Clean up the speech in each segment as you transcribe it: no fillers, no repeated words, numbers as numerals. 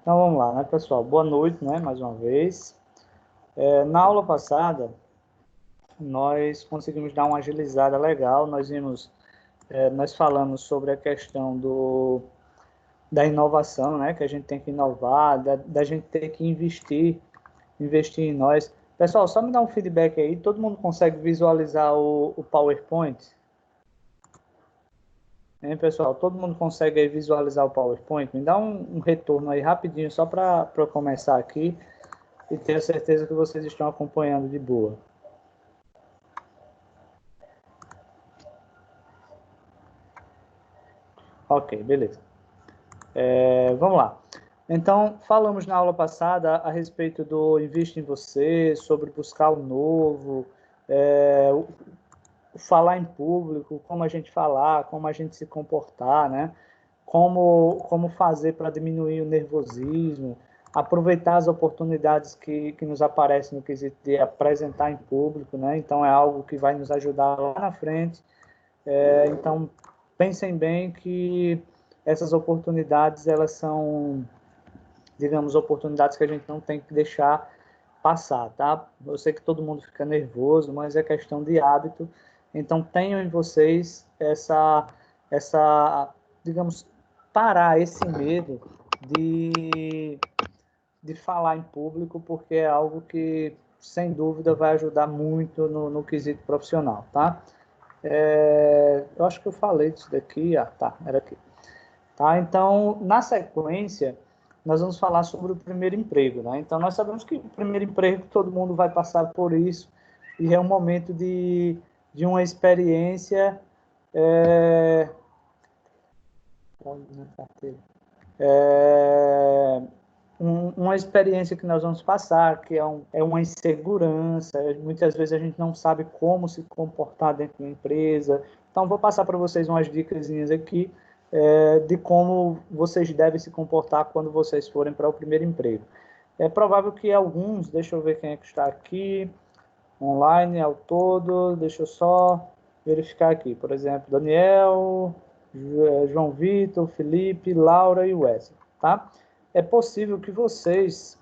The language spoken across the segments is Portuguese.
Então vamos lá, né, pessoal? Boa noite, né, mais uma vez. Na aula passada, nós conseguimos dar uma agilizada legal. Nós falamos sobre a questão da inovação, né, que a gente tem que inovar, da gente ter que investir em nós. Pessoal, só me dá um feedback aí. Todo mundo consegue visualizar o PowerPoint? Hein, pessoal? Todo mundo consegue aí visualizar o PowerPoint? Me dá um retorno aí rapidinho, só para eu começar aqui e ter a certeza que vocês estão acompanhando de boa. Ok, beleza. Vamos lá. Então, falamos na aula passada a respeito do Invista em Você, sobre buscar o novo, falar em público, como a gente falar, como a gente se comportar, né? Como fazer para diminuir o nervosismo, aproveitar as oportunidades que nos aparecem no quesito de apresentar em público, né? Então, é algo que vai nos ajudar lá na frente. Então, pensem bem que essas oportunidades, elas são, digamos, oportunidades que a gente não tem que deixar passar, tá? Eu sei que todo mundo fica nervoso, mas é questão de hábito. Então, tenham em vocês digamos, parar esse medo de, de falar em público, porque é algo que, sem dúvida, vai ajudar muito no quesito profissional, tá? Eu acho que eu falei disso daqui, tá, era aqui. Tá? Então, na sequência, nós vamos falar sobre o primeiro emprego. Né? Então, nós sabemos que o primeiro emprego, todo mundo vai passar por isso, e é um momento de uma experiência. É, é, uma experiência que nós vamos passar, que é uma insegurança, muitas vezes a gente não sabe como se comportar dentro da empresa. Então, vou passar para vocês umas dicas aqui de como vocês devem se comportar quando vocês forem para o primeiro emprego. É provável que alguns, deixa eu ver quem é que está aqui, online ao todo, deixa eu só verificar aqui, por exemplo, Daniel, João Vitor, Felipe, Laura e Wesley, tá? É possível que vocês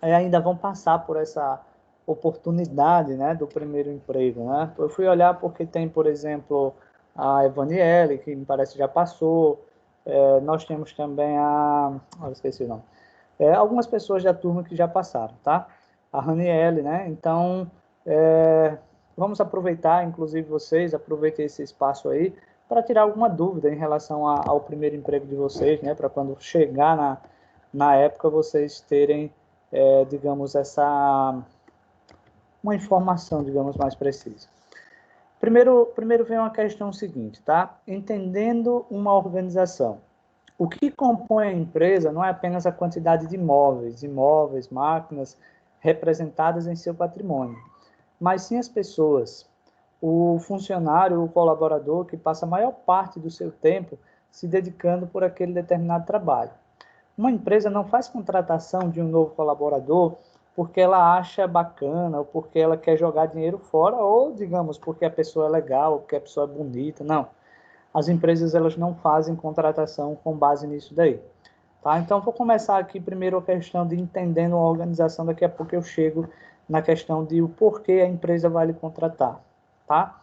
ainda vão passar por essa oportunidade, né, do primeiro emprego, né? Eu fui olhar porque tem, por exemplo, a Evaniele, que me parece já passou, nós temos também esqueci o nome, algumas pessoas da turma que já passaram, tá? A Raniele, né? Então, vamos aproveitar, inclusive vocês, aproveitem esse espaço aí para tirar alguma dúvida em relação ao primeiro emprego de vocês, né? Para quando chegar na época vocês terem, digamos, uma informação, digamos, mais precisa. Primeiro vem uma questão seguinte, tá? Entendendo uma organização. O que compõe a empresa não é apenas a quantidade de imóveis, máquinas representadas em seu patrimônio, mas sim as pessoas. O funcionário, o colaborador que passa a maior parte do seu tempo se dedicando por aquele determinado trabalho. Uma empresa não faz contratação de um novo colaborador porque ela acha bacana ou porque ela quer jogar dinheiro fora ou, digamos, porque a pessoa é legal, ou porque a pessoa é bonita. Não. As empresas elas não fazem contratação com base nisso daí. Tá? Então, vou começar aqui primeiro a questão de entendendo a organização, daqui a pouco eu chego na questão de o porquê a empresa vai lhe contratar. Tá?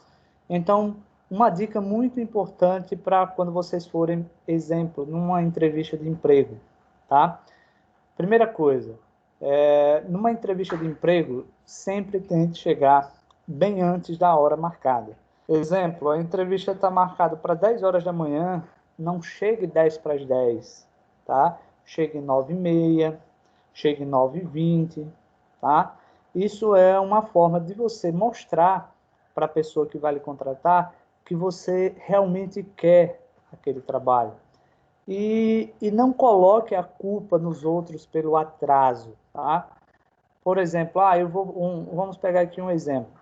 Então, uma dica muito importante para quando vocês forem, exemplo, numa entrevista de emprego. Tá? Primeira coisa, numa entrevista de emprego, sempre tente chegar bem antes da hora marcada. Exemplo, a entrevista está marcada para 10 horas da manhã, não chegue 10 para as 10, tá? Chegue 9h30, chegue 9h20, tá? Isso é uma forma de você mostrar para a pessoa que vai lhe contratar que você realmente quer aquele trabalho. E não coloque a culpa nos outros pelo atraso, tá? Por exemplo, vamos pegar aqui um exemplo.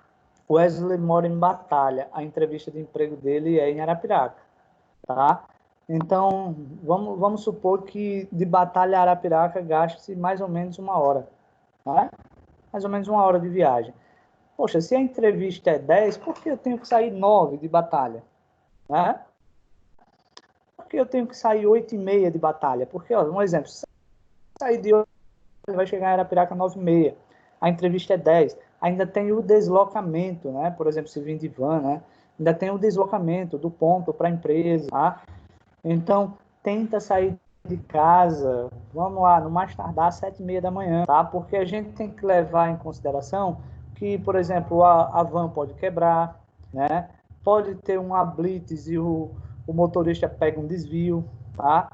O Wesley mora em Batalha, a entrevista de emprego dele é em Arapiraca, tá? Então, vamos supor que de Batalha a Arapiraca gaste-se mais ou menos 1 hora, né? Mais ou menos 1 hora de viagem. Poxa, se a entrevista é 10, por que eu tenho que sair 9 de Batalha? Né? Por que eu tenho que sair 8h30 de Batalha? Porque, ó, um exemplo, sair de hoje, vai chegar em Arapiraca 9h30. A entrevista é 10. Ainda tem o deslocamento, né? Por exemplo, se vir de van, né? Ainda tem o deslocamento do ponto para a empresa, tá? Então, tenta sair de casa, vamos lá, no mais tardar 7h30 da manhã, tá? Porque a gente tem que levar em consideração que, por exemplo, a van pode quebrar, né? Pode ter uma blitz e o motorista pega um desvio, tá?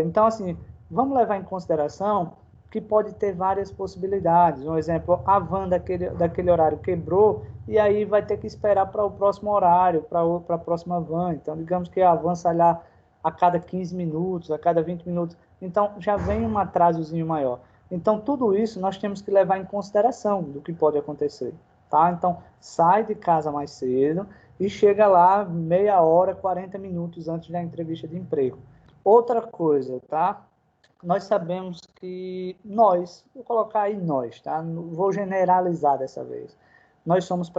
Então, assim, vamos levar em consideração que pode ter várias possibilidades. Um exemplo, a van daquele horário quebrou e aí vai ter que esperar para o próximo horário, para a próxima van. Então, digamos que a van sai lá a cada 15 minutos, a cada 20 minutos. Então, já vem um atrasozinho maior. Então, tudo isso nós temos que levar em consideração do que pode acontecer, tá? Então, sai de casa mais cedo e chega lá meia hora, 40 minutos antes da entrevista de emprego. Outra coisa, tá? Nós sabemos que vou colocar aí nós, tá? Vou generalizar dessa vez. Nós somos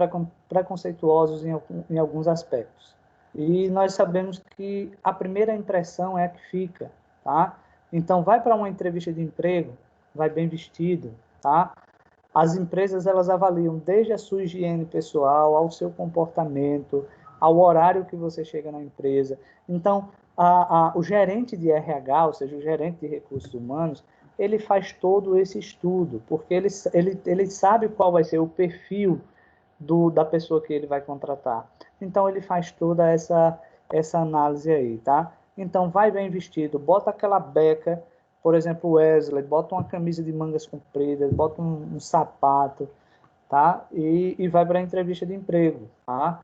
preconceituosos em alguns aspectos. E nós sabemos que a primeira impressão é a que fica, tá? Então, vai para uma entrevista de emprego, vai bem vestido, tá? As empresas, elas avaliam desde a sua higiene pessoal, ao seu comportamento, ao horário que você chega na empresa. Então, o gerente de RH, ou seja, o gerente de recursos humanos, ele faz todo esse estudo, porque ele sabe qual vai ser o perfil da pessoa que ele vai contratar. Então, ele faz toda essa análise aí, tá? Então, vai bem vestido, bota aquela beca, por exemplo, o Wesley, bota uma camisa de mangas compridas, bota um sapato, tá? E vai para a entrevista de emprego, tá?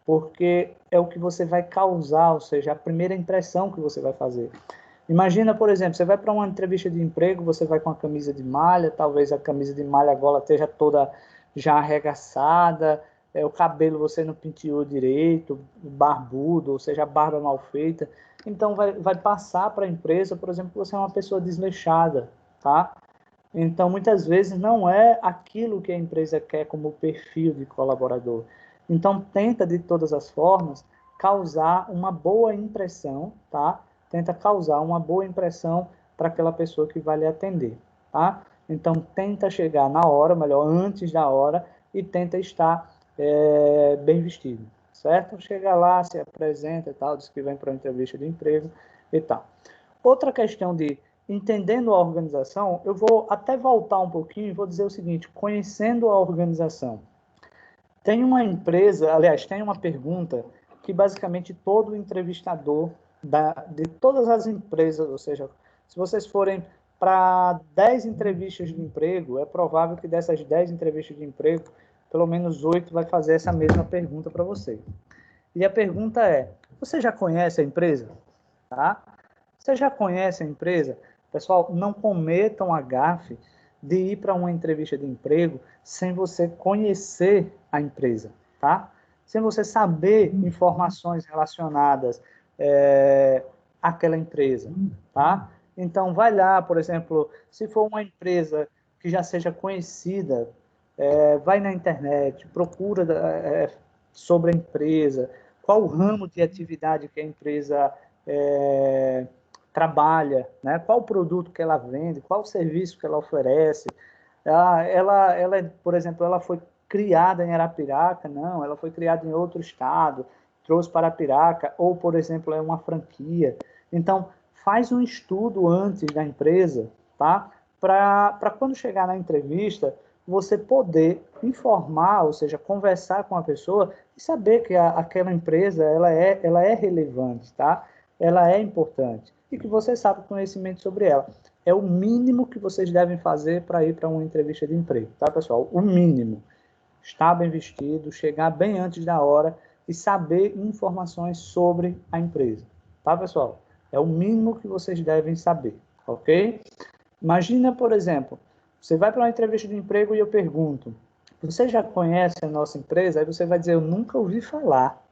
Porque é o que você vai causar, ou seja, a primeira impressão que você vai fazer. Imagina, por exemplo, você vai para uma entrevista de emprego, você vai com a camisa de malha, talvez a camisa de malha agora esteja toda já arregaçada, o cabelo você não penteou direito, barbudo, ou seja, a barba mal feita. Então, vai passar para a empresa, por exemplo, que você é uma pessoa desleixada, tá? Então, muitas vezes, não é aquilo que a empresa quer como perfil de colaborador. Então, tenta, de todas as formas, causar uma boa impressão, tá? Tenta causar uma boa impressão para aquela pessoa que vai lhe atender, tá? Então, tenta chegar na hora, melhor, antes da hora, e tenta estar bem vestido, certo? Chega lá, se apresenta e tal, diz que vem para uma entrevista de emprego e tal. Outra questão de entendendo a organização, eu vou até voltar um pouquinho e vou dizer o seguinte, conhecendo a organização. Tem uma empresa, aliás, tem uma pergunta que basicamente todo entrevistador de todas as empresas, ou seja, se vocês forem para 10 entrevistas de emprego, é provável que dessas 10 entrevistas de emprego, pelo menos 8 vai fazer essa mesma pergunta para você. E a pergunta é, você já conhece a empresa? Tá? Você já conhece a empresa? Pessoal, não cometam a gafe de ir para uma entrevista de emprego sem você conhecer a empresa, tá? Sem você saber informações relacionadas àquela empresa, tá? Então, vai lá, por exemplo, se for uma empresa que já seja conhecida, vai na internet, procura sobre a empresa, qual o ramo de atividade que a empresa trabalha, né? Qual o produto que ela vende, qual o serviço que ela oferece. Por exemplo, ela foi criada em Arapiraca? Não, ela foi criada em outro estado, trouxe para Arapiraca, ou, por exemplo, é uma franquia. Então, faz um estudo antes da empresa, tá? Para quando chegar na entrevista, você poder informar, ou seja, conversar com a pessoa e saber que aquela empresa ela é relevante, tá? Ela é importante e que você sabe conhecimento sobre ela. É o mínimo que vocês devem fazer para ir para uma entrevista de emprego, tá, pessoal? O mínimo. Estar bem vestido, chegar bem antes da hora e saber informações sobre a empresa, tá, pessoal? É o mínimo que vocês devem saber, ok? Imagina, por exemplo, você vai para uma entrevista de emprego e eu pergunto, você já conhece a nossa empresa? Aí você vai dizer, eu nunca ouvi falar.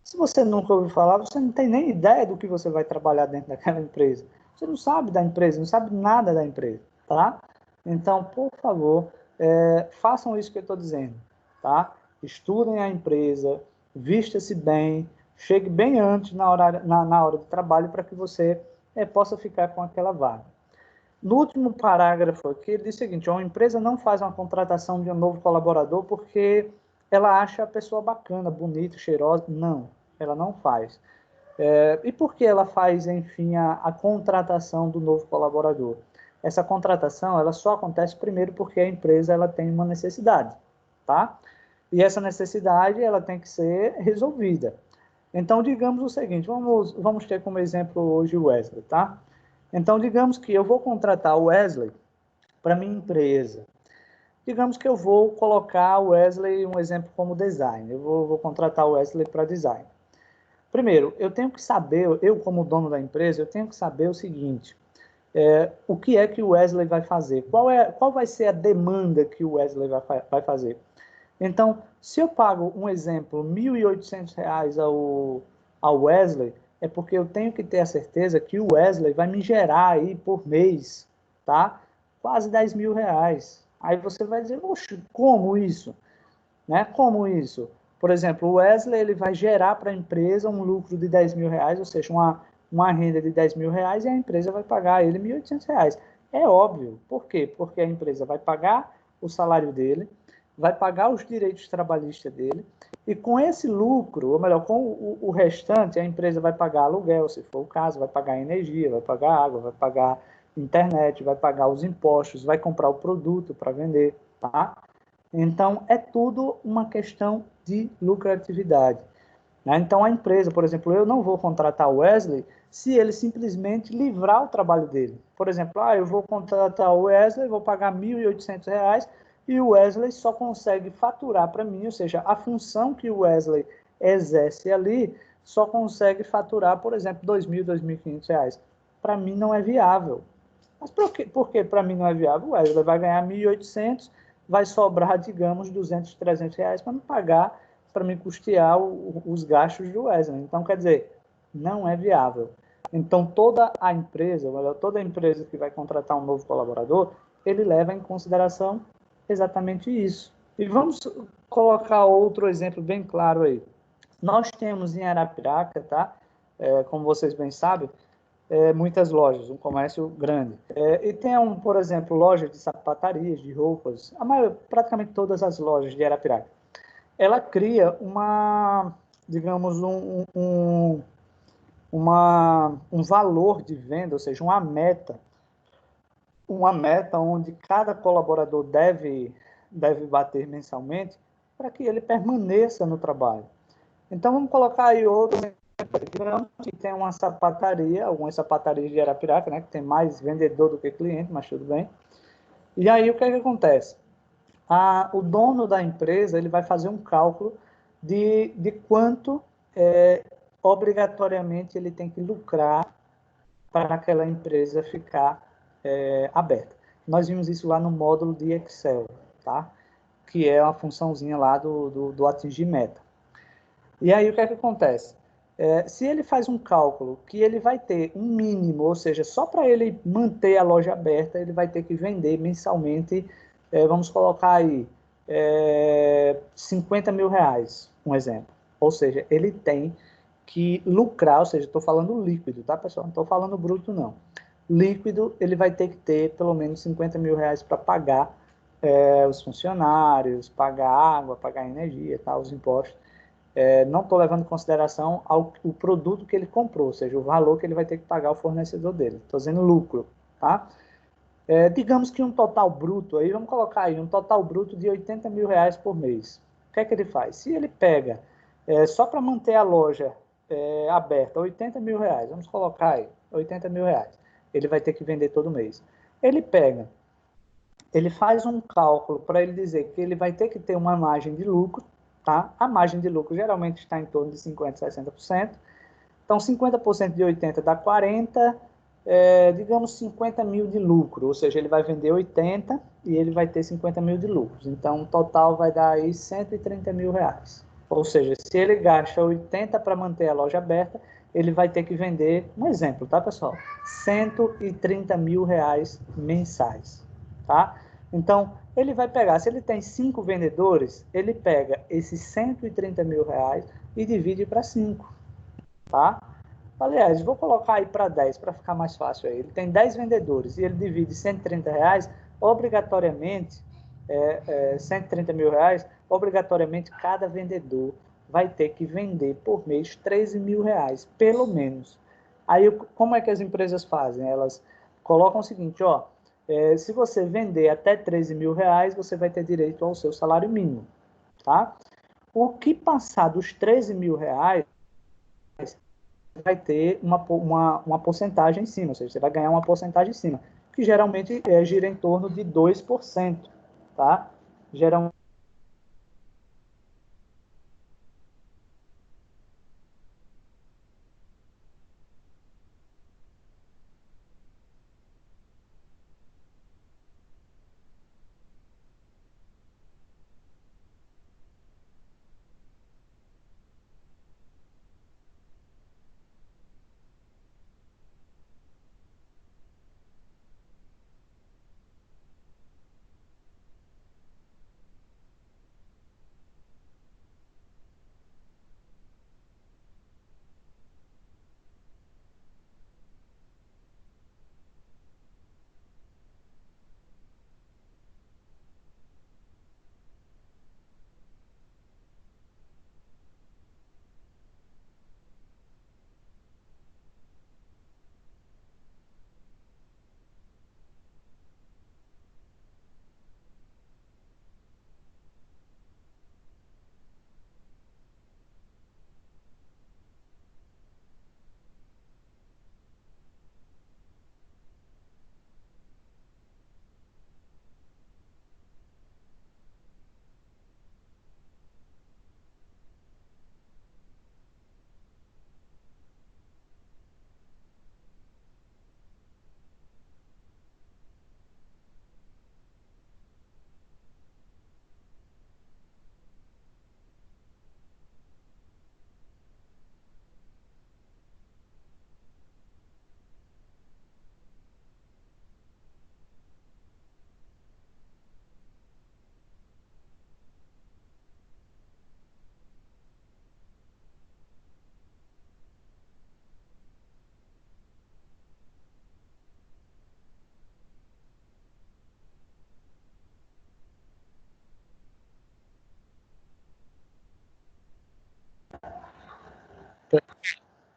Se você nunca ouviu falar, você não tem nem ideia do que você vai trabalhar dentro daquela empresa. Você não sabe da empresa, não sabe nada da empresa, tá? Então, por favor, façam isso que eu estou dizendo, tá? Estudem a empresa, vista-se bem, chegue bem antes na hora do trabalho para que você possa ficar com aquela vaga. No último parágrafo aqui, ele diz o seguinte: uma empresa não faz uma contratação de um novo colaborador porque ela acha a pessoa bacana, bonita, cheirosa. Não, ela não faz. E por que ela faz, enfim, a contratação do novo colaborador? Essa contratação, ela só acontece primeiro porque a empresa ela tem uma necessidade, tá? E essa necessidade, ela tem que ser resolvida. Então, digamos o seguinte, vamos ter como exemplo hoje o Wesley, tá? Então, digamos que eu vou contratar o Wesley para minha empresa. Digamos que eu vou colocar o Wesley, um exemplo, como design. Eu vou contratar o Wesley para design. Primeiro, eu tenho que saber, eu como dono da empresa, eu tenho que saber o seguinte, o que é que o Wesley vai fazer? Qual vai ser a demanda que o Wesley vai fazer? Então, se eu pago, um exemplo, R$ 1.800 ao Wesley, é porque eu tenho que ter a certeza que o Wesley vai me gerar aí por mês, tá? Quase R$ 10.000. Aí você vai dizer, oxe, como isso? Né? Como isso? Por exemplo, o Wesley ele vai gerar para a empresa um lucro de R$ 10.000, ou seja, uma renda de R$ 10.000, e a empresa vai pagar a ele R$ 1.800. É óbvio. Por quê? Porque a empresa vai pagar o salário dele, vai pagar os direitos trabalhistas dele, e com esse lucro, ou melhor, com o restante, a empresa vai pagar aluguel, se for o caso, vai pagar energia, vai pagar água, vai pagar internet, vai pagar os impostos, vai comprar o produto para vender, tá? Então, é tudo uma questão de lucratividade. Né? Então, a empresa, por exemplo, eu não vou contratar o Wesley se ele simplesmente livrar o trabalho dele. Por exemplo, eu vou contratar o Wesley, vou pagar R$ 1.800 e o Wesley só consegue faturar para mim, ou seja, a função que o Wesley exerce ali só consegue faturar, por exemplo, R$ 2.000, R$ 2.500. Para mim não é viável. Mas por que para mim não é viável? O Wesley vai ganhar 1.800, vai sobrar, digamos, 200, 300 reais para me pagar, para me custear os gastos do Wesley. Então, quer dizer, não é viável. Então, toda a empresa que vai contratar um novo colaborador, ele leva em consideração exatamente isso. E vamos colocar outro exemplo bem claro aí. Nós temos em Arapiraca, tá? Como vocês bem sabem, muitas lojas, um comércio grande. E tem, por exemplo, lojas de sapatarias, de roupas, praticamente todas as lojas de Arapiraca. Ela cria digamos, um valor de venda, ou seja, uma meta onde cada colaborador deve bater mensalmente para que ele permaneça no trabalho. Então, vamos colocar aí outro. Digamos que tem uma sapataria, algumas sapatarias de Arapiraca, né, que tem mais vendedor do que cliente, mas tudo bem. E aí, o que é que acontece? O dono da empresa ele vai fazer um cálculo de quanto obrigatoriamente ele tem que lucrar para aquela empresa ficar aberta. Nós vimos isso lá no módulo de Excel, tá? Que é uma funçãozinha lá do atingir meta. E aí, o que é que acontece? Se ele faz um cálculo que ele vai ter um mínimo, ou seja, só para ele manter a loja aberta, ele vai ter que vender mensalmente, vamos colocar aí, R$ 50.000, um exemplo. Ou seja, ele tem que lucrar, ou seja, estou falando líquido, tá, pessoal? Não estou falando bruto, não. Líquido, ele vai ter que ter pelo menos R$ 50.000 para pagar os funcionários, pagar água, pagar energia, tá, os impostos. Não estou levando em consideração o produto que ele comprou, ou seja, o valor que ele vai ter que pagar ao fornecedor dele. Estou dizendo lucro, tá? Digamos que um total bruto, aí vamos colocar aí um total bruto de R$ 80.000 por mês. O que é que ele faz? Se ele pega, só para manter a loja aberta, R$ 80.000, vamos colocar aí, R$ 80.000, ele vai ter que vender todo mês. Ele faz um cálculo para ele dizer que ele vai ter que ter uma margem de lucro, tá? A margem de lucro geralmente está em torno de 50%, 60%. Então, 50% de 80 dá 40, digamos 50 mil de lucro, ou seja, ele vai vender 80 e ele vai ter 50 mil de lucros. Então, o total vai dar aí R$ 130.000. Ou seja, se ele gasta 80 para manter a loja aberta, ele vai ter que vender, um exemplo, tá, pessoal? R$ 130.000 mensais, tá? Então, ele vai pegar, se ele tem 5 vendedores, ele pega esses R$ 130.000 e divide para 5, tá? Aliás, vou colocar aí para 10, para ficar mais fácil aí. Ele tem 10 vendedores e ele divide R$ 130, obrigatoriamente, 130 mil reais, obrigatoriamente cada vendedor vai ter que vender por mês 13 mil reais, pelo menos. Aí, como é que as empresas fazem? Elas colocam o seguinte, ó, se você vender até 13 mil reais, você vai ter direito ao seu salário mínimo, tá? O que passar dos 13 mil reais, vai ter uma porcentagem em cima, ou seja, você vai ganhar uma porcentagem em cima, que geralmente gira em torno de 2%, tá? Geralmente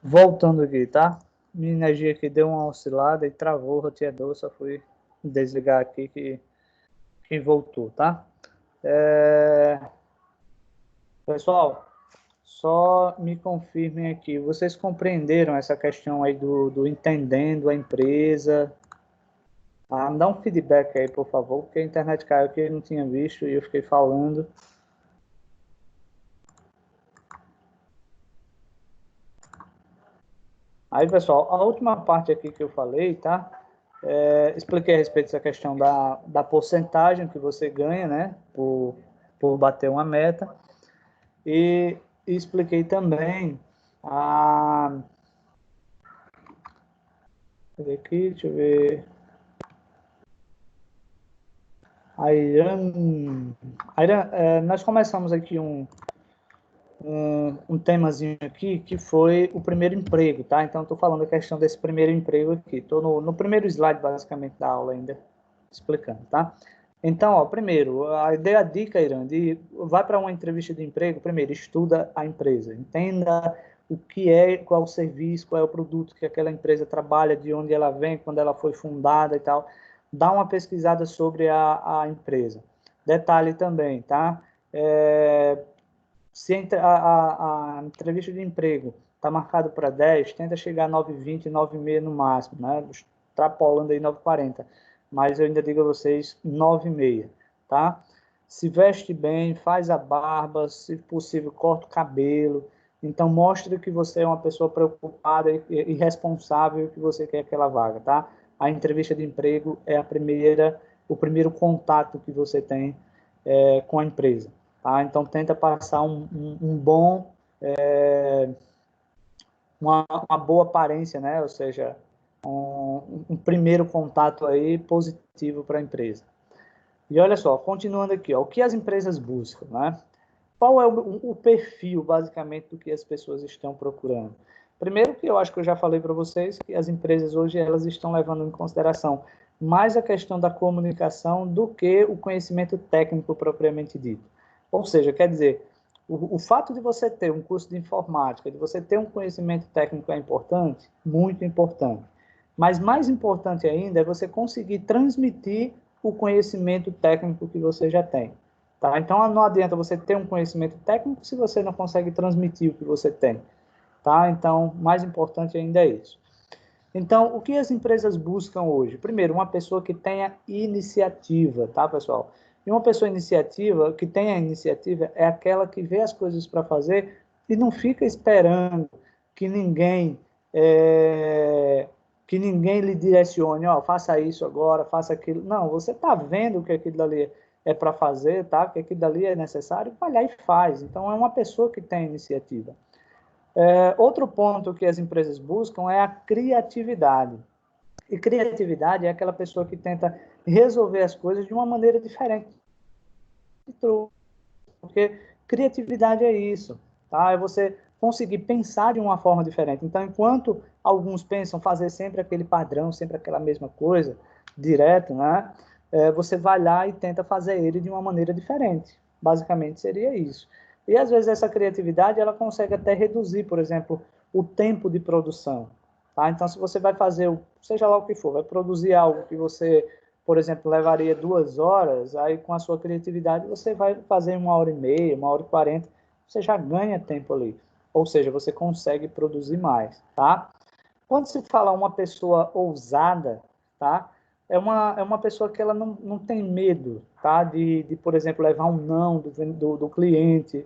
voltando aqui, tá? Minha energia aqui deu uma oscilada e travou o roteador, só fui desligar aqui que voltou, tá? É... Pessoal, só me confirmem aqui, vocês compreenderam essa questão aí do entendendo a empresa? Ah, me dá um feedback aí, por favor, porque a internet caiu aqui, eu não tinha visto e eu fiquei falando. Aí, pessoal, a última parte aqui que eu falei, tá? Expliquei a respeito dessa questão da porcentagem que você ganha, né? Por bater uma meta. E expliquei também a... Cadê aqui? Deixa eu ver. A Irã... nós começamos aqui um temazinho aqui, que foi o primeiro emprego, tá? Então, estou falando a questão desse primeiro emprego aqui. Estou no primeiro slide, basicamente, da aula ainda, explicando, tá? Então, ó, primeiro, a dica, Irã, vai para uma entrevista de emprego, primeiro, estuda a empresa, entenda o que é, qual é o serviço, qual é o produto que aquela empresa trabalha, de onde ela vem, quando ela foi fundada e tal. Dá uma pesquisada sobre a empresa. Detalhe também, tá? Se a entrevista de emprego está marcado para 10, tenta chegar a 9h20, 9h30 no máximo, né? Extrapolando aí 9h40. Mas eu ainda digo a vocês 9h30, tá? Se veste bem, faz a barba, se possível, corta o cabelo. Então, mostre que você é uma pessoa preocupada e responsável, que você quer aquela vaga, tá? A entrevista de emprego é o primeiro contato que você tem com a empresa. Tá? Então, tenta passar uma boa aparência, né? Ou seja, um primeiro contato aí positivo para a empresa. E olha só, continuando aqui, ó, o que as empresas buscam, né? Qual é o perfil, basicamente, do que as pessoas estão procurando? Primeiro que eu acho que eu já falei para vocês que as empresas hoje elas estão levando em consideração mais a questão da comunicação do que o conhecimento técnico propriamente dito. Ou seja, quer dizer, o fato de você ter um curso de informática, de você ter um conhecimento técnico é importante, muito importante. Mas mais importante ainda é você conseguir transmitir o conhecimento técnico que você já tem. Tá? Então, não adianta você ter um conhecimento técnico se você não consegue transmitir o que você tem. Tá? Então, mais importante ainda é isso. Então, o que as empresas buscam hoje? Primeiro, uma pessoa que tenha iniciativa, tá, pessoal? E uma pessoa que tenha iniciativa é aquela que vê as coisas para fazer e não fica esperando que ninguém lhe direcione, ó, faça isso agora, faça aquilo. Não, você está vendo que aquilo ali é para fazer, tá? Que aquilo ali é necessário, vai lá e faz. Então, é uma pessoa que tem iniciativa. Outro ponto que as empresas buscam é a criatividade. E criatividade é aquela pessoa que tenta resolver as coisas de uma maneira diferente. Porque criatividade é isso, tá? É você conseguir pensar de uma forma diferente. Então, enquanto alguns pensam fazer sempre aquele padrão, sempre aquela mesma coisa, direto, né? Você vai lá e tenta fazer ele de uma maneira diferente. Basicamente seria isso. E às vezes essa criatividade ela consegue até reduzir, por exemplo, o tempo de produção. Tá? Então, se você vai fazer, seja lá o que for, vai produzir algo que você, por exemplo, levaria 2 horas, aí com a sua criatividade você vai fazer em 1h30, 1h40, você já ganha tempo ali. Ou seja, você consegue produzir mais, tá? Quando se fala uma pessoa ousada, tá? É uma pessoa que ela não tem medo, tá? De, por exemplo, levar um não do cliente.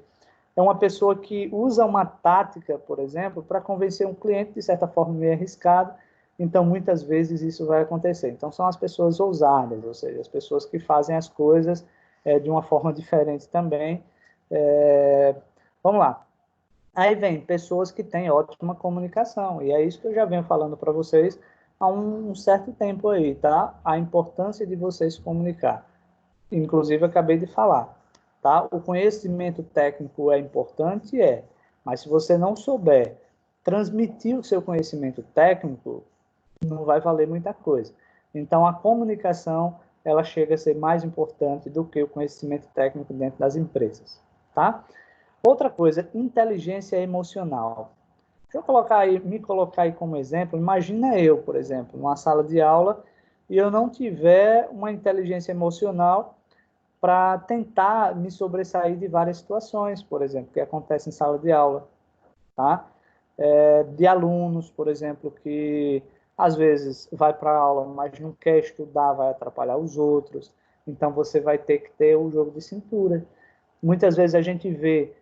É uma pessoa que usa uma tática, por exemplo, para convencer um cliente, de certa forma, meio arriscado. Então, muitas vezes isso vai acontecer. Então, são as pessoas ousadas, ou seja, as pessoas que fazem as coisas de uma forma diferente também. Vamos lá. Aí vem pessoas que têm ótima comunicação, e é isso que eu já venho falando para vocês há um certo tempo aí, tá? A importância de vocês se comunicar. Inclusive, acabei de falar, tá? O conhecimento técnico é importante, mas se você não souber transmitir o seu conhecimento técnico, não vai valer muita coisa. Então, a comunicação, ela chega a ser mais importante do que o conhecimento técnico dentro das empresas, tá? Outra coisa, inteligência emocional. Deixa eu me colocar aí como exemplo. Imagina eu, por exemplo, numa sala de aula e eu não tiver uma inteligência emocional para tentar me sobressair de várias situações, por exemplo, que acontecem em sala de aula, tá? De alunos, por exemplo, que às vezes vai para a aula, mas não quer estudar, vai atrapalhar os outros. Então você vai ter que ter o jogo de cintura. Muitas vezes a gente vê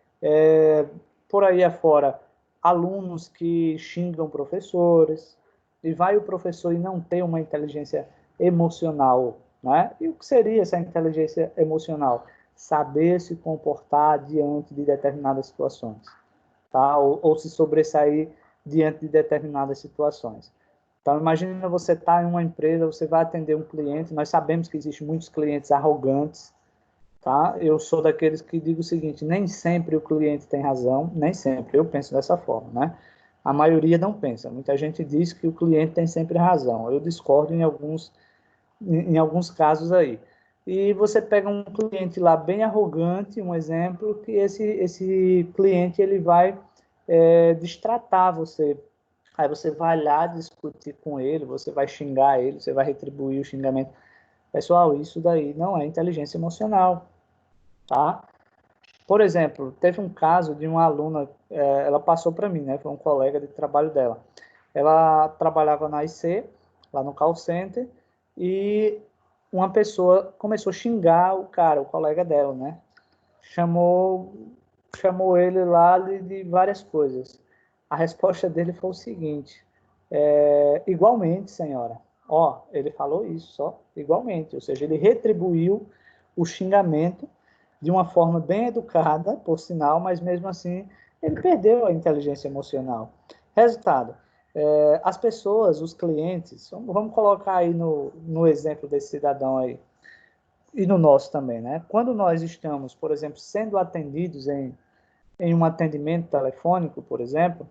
por aí afora alunos que xingam professores, e vai o professor e não tem uma inteligência emocional, né? E o que seria essa inteligência emocional? Saber se comportar diante de determinadas situações, tá? Ou se sobressair diante de determinadas situações. Então, imagina você estar em uma empresa, você vai atender um cliente, nós sabemos que existem muitos clientes arrogantes, tá? Eu sou daqueles que digo o seguinte, nem sempre o cliente tem razão, nem sempre, eu penso dessa forma, né? A maioria não pensa, muita gente diz que o cliente tem sempre razão, eu discordo em alguns casos aí. E você pega um cliente lá bem arrogante, um exemplo, que esse cliente ele vai destratar você. Aí você vai lá discutir com ele, você vai xingar ele, você vai retribuir o xingamento. Pessoal, isso daí não é inteligência emocional, tá? Por exemplo, teve um caso de uma aluna, ela passou para mim, né? Foi um colega de trabalho dela. Ela trabalhava na IC, lá no call center, e uma pessoa começou a xingar o cara, o colega dela, né? Chamou, chamou ele lá de várias coisas. A resposta dele foi o seguinte: igualmente, senhora. Ó, ele falou isso, só igualmente, ou seja, ele retribuiu o xingamento de uma forma bem educada, por sinal, mas mesmo assim ele perdeu a inteligência emocional. Resultado, as pessoas, os clientes, vamos colocar aí no exemplo desse cidadão aí, e no nosso também, né? Quando nós estamos, por exemplo, sendo atendidos em um atendimento telefônico, por exemplo,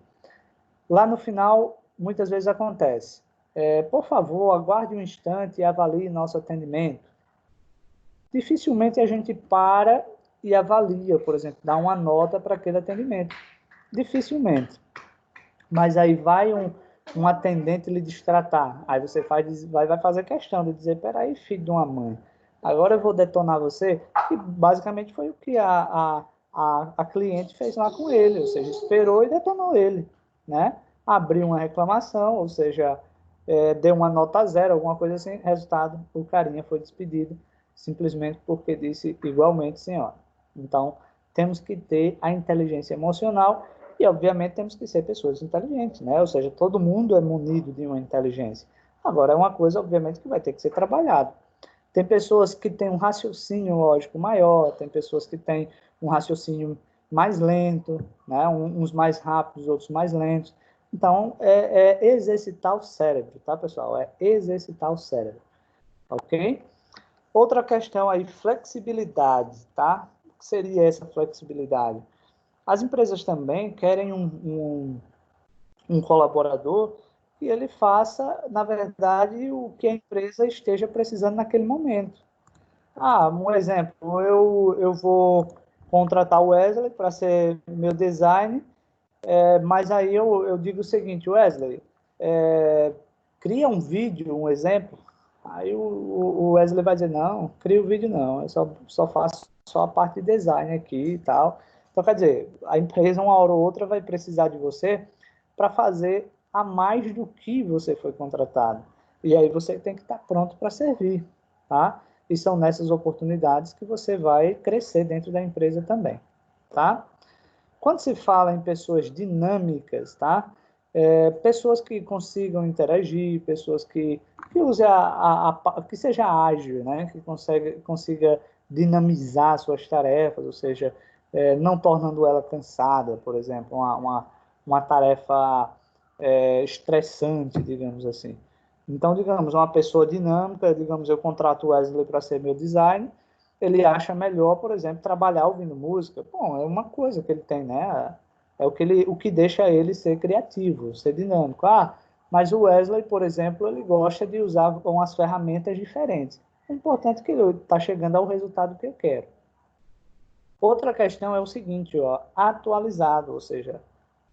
Lá no final, muitas vezes acontece. Por favor, aguarde um instante e avalie nosso atendimento. Dificilmente a gente para e avalia, por exemplo, dá uma nota para aquele atendimento. Dificilmente. Mas aí vai um atendente lhe destratar. Aí você vai fazer questão de dizer, peraí, filho de uma mãe, agora eu vou detonar você. E basicamente foi o que a cliente fez lá com ele, ou seja, esperou e detonou ele, né? Abriu uma reclamação, ou seja, deu uma nota 0, alguma coisa assim, resultado, o carinha foi despedido, simplesmente porque disse igualmente, senhora. Então, temos que ter a inteligência emocional e, obviamente, temos que ser pessoas inteligentes, né? Ou seja, todo mundo é munido de uma inteligência. Agora, é uma coisa, obviamente, que vai ter que ser trabalhado. Tem pessoas que têm um raciocínio lógico maior, tem pessoas que têm um raciocínio mais lento, né? Uns mais rápidos, outros mais lentos. Então, é exercitar o cérebro, tá, pessoal? É exercitar o cérebro, ok? Outra questão aí, flexibilidade, tá? O que seria essa flexibilidade? As empresas também querem um colaborador que ele faça, na verdade, o que a empresa esteja precisando naquele momento. Um exemplo, eu vou contratar o Wesley para ser meu design, mas aí eu digo o seguinte, Wesley, cria um vídeo, um exemplo. Aí o Wesley vai dizer, não, cria o vídeo não, eu só faço só a parte de design aqui e tal. Então, quer dizer, a empresa, uma hora ou outra, vai precisar de você para fazer a mais do que você foi contratado. E aí você tem que estar pronto para servir, tá? E são nessas oportunidades que você vai crescer dentro da empresa também, tá? Quando se fala em pessoas dinâmicas, tá? Pessoas que consigam interagir, pessoas que use que seja ágil, né? Que consiga dinamizar suas tarefas, ou seja, não tornando ela cansada, por exemplo, uma tarefa estressante, digamos assim. Então, digamos, uma pessoa dinâmica, digamos, eu contrato o Wesley para ser meu design, ele acha melhor, por exemplo, trabalhar ouvindo música. Bom, é uma coisa que ele tem, né? É o que deixa ele ser criativo, ser dinâmico. Mas o Wesley, por exemplo, ele gosta de usar umas ferramentas diferentes. O importante é que ele está chegando ao resultado que eu quero. Outra questão é o seguinte, ó, atualizado, ou seja,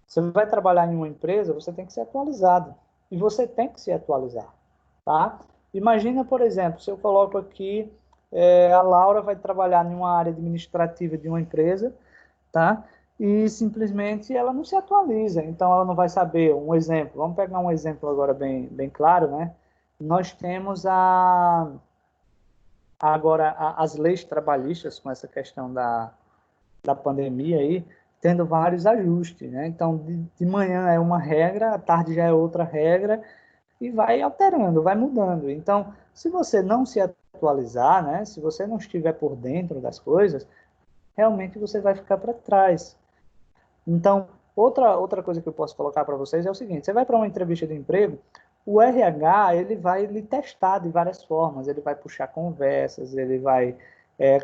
você vai trabalhar em uma empresa, você tem que ser atualizado. E você tem que se atualizar, tá? Imagina, por exemplo, se eu coloco aqui, a Laura vai trabalhar em uma área administrativa de uma empresa, tá? E simplesmente ela não se atualiza, então ela não vai saber. Um exemplo, vamos pegar um exemplo agora bem claro, né? Nós temos agora as leis trabalhistas com essa questão da pandemia aí, tendo vários ajustes, né? Então, de manhã é uma regra, à tarde já é outra regra, e vai alterando, vai mudando. Então, se você não se atualizar, né? Se você não estiver por dentro das coisas, realmente você vai ficar para trás. Então, outra coisa que eu posso colocar para vocês é o seguinte, você vai para uma entrevista de emprego, o RH, ele vai lhe testar de várias formas, ele vai puxar conversas, ele vai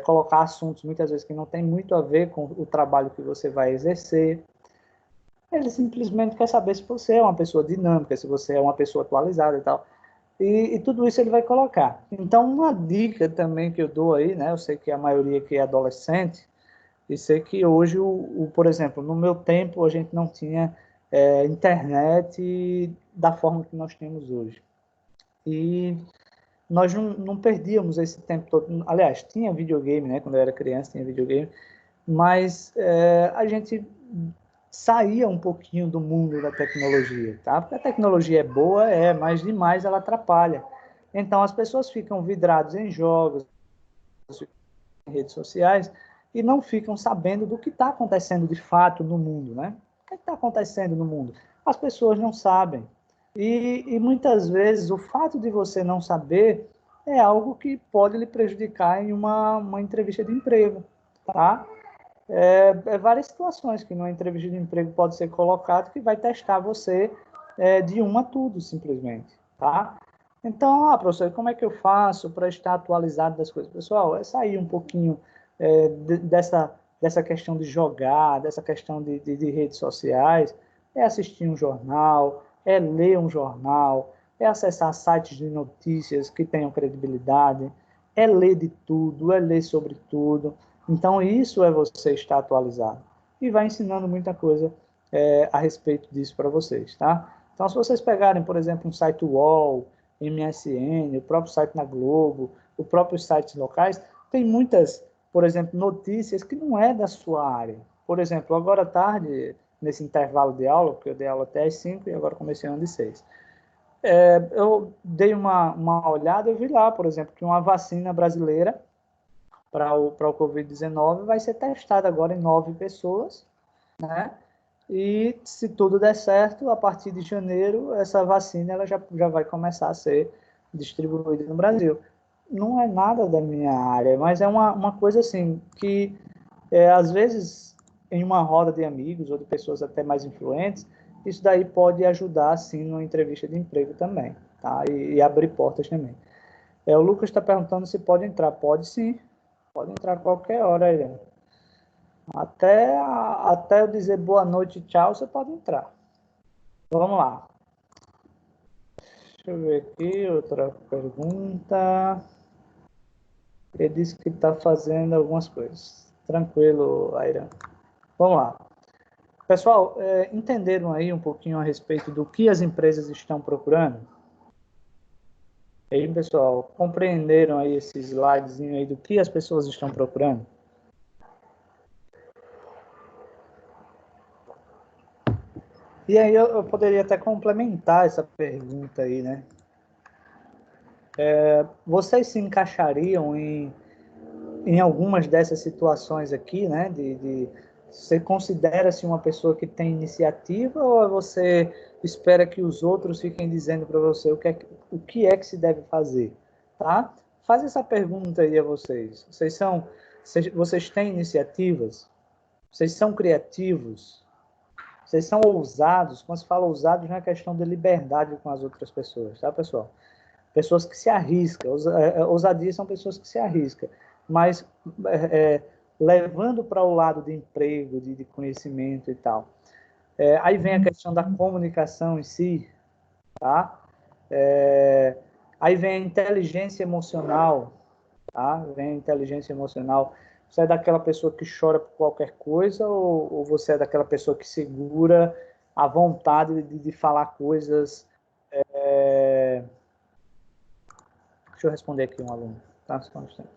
colocar assuntos, muitas vezes, que não tem muito a ver com o trabalho que você vai exercer. Ele simplesmente quer saber se você é uma pessoa dinâmica, se você é uma pessoa atualizada e tal. E tudo isso ele vai colocar. Então, uma dica também que eu dou aí, né? Eu sei que a maioria aqui é adolescente, e sei que hoje, por exemplo, no meu tempo, a gente não tinha internet da forma que nós temos hoje. E nós não perdíamos esse tempo todo. Aliás, tinha videogame, né? Quando eu era criança, tinha videogame. Mas a gente saía um pouquinho do mundo da tecnologia, tá? Porque a tecnologia é boa, mas demais ela atrapalha. Então, as pessoas ficam vidradas em jogos, em redes sociais, e não ficam sabendo do que está acontecendo de fato no mundo, né? O que está acontecendo no mundo? As pessoas não sabem. E muitas vezes o fato de você não saber é algo que pode lhe prejudicar em uma entrevista de emprego, tá? Várias situações que numa entrevista de emprego pode ser colocado que vai testar você de uma a tudo, simplesmente, tá? Então, professor, como é que eu faço para estar atualizado das coisas? Pessoal, é sair um pouquinho dessa questão de jogar, dessa questão de redes sociais, é assistir um jornal, é ler um jornal, é acessar sites de notícias que tenham credibilidade, é ler de tudo, é ler sobre tudo. Então, isso é você estar atualizado. E vai ensinando muita coisa a respeito disso para vocês, tá? Então, se vocês pegarem, por exemplo, um site UOL, MSN, o próprio site na Globo, os próprios sites locais, tem muitas, por exemplo, notícias que não é da sua área. Por exemplo, agora à tarde, nesse intervalo de aula, porque eu dei aula até às 5 e agora comecei às 6. Eu dei uma olhada e vi lá, por exemplo, que uma vacina brasileira para o Covid-19 vai ser testada agora em 9 pessoas, né? E se tudo der certo, a partir de janeiro, essa vacina ela já vai começar a ser distribuída no Brasil. Não é nada da minha área, mas é uma coisa assim que, às vezes, em uma roda de amigos ou de pessoas até mais influentes, isso daí pode ajudar, assim, numa entrevista de emprego também, tá? E abrir portas também. O Lucas está perguntando se pode entrar. Pode sim, pode entrar a qualquer hora aí. Até eu dizer boa noite, tchau, você pode entrar. Vamos lá. Deixa eu ver aqui, outra pergunta. Ele disse que está fazendo algumas coisas. Tranquilo, Airan. Vamos lá. Pessoal, entenderam aí um pouquinho a respeito do que as empresas estão procurando? E aí, pessoal, compreenderam aí esse slidezinho aí do que as pessoas estão procurando? E aí eu poderia até complementar essa pergunta aí, né? Vocês se encaixariam em algumas dessas situações aqui, né? Você considera-se uma pessoa que tem iniciativa ou você espera que os outros fiquem dizendo para você o que é que se deve fazer, tá? Faz essa pergunta aí a vocês. Vocês têm iniciativas? Vocês são criativos? Vocês são ousados? Quando se fala ousados, não é questão de liberdade com as outras pessoas, tá, pessoal? Pessoas que se arriscam. Ousadia são pessoas que se arriscam. Mas levando para o lado de emprego, de conhecimento e tal. Aí vem a questão da comunicação em si, tá? Aí vem a inteligência emocional, tá? Vem a inteligência emocional. Você é daquela pessoa que chora por qualquer coisa ou você é daquela pessoa que segura a vontade de falar coisas? Deixa eu responder aqui um aluno, tá? Só um instante.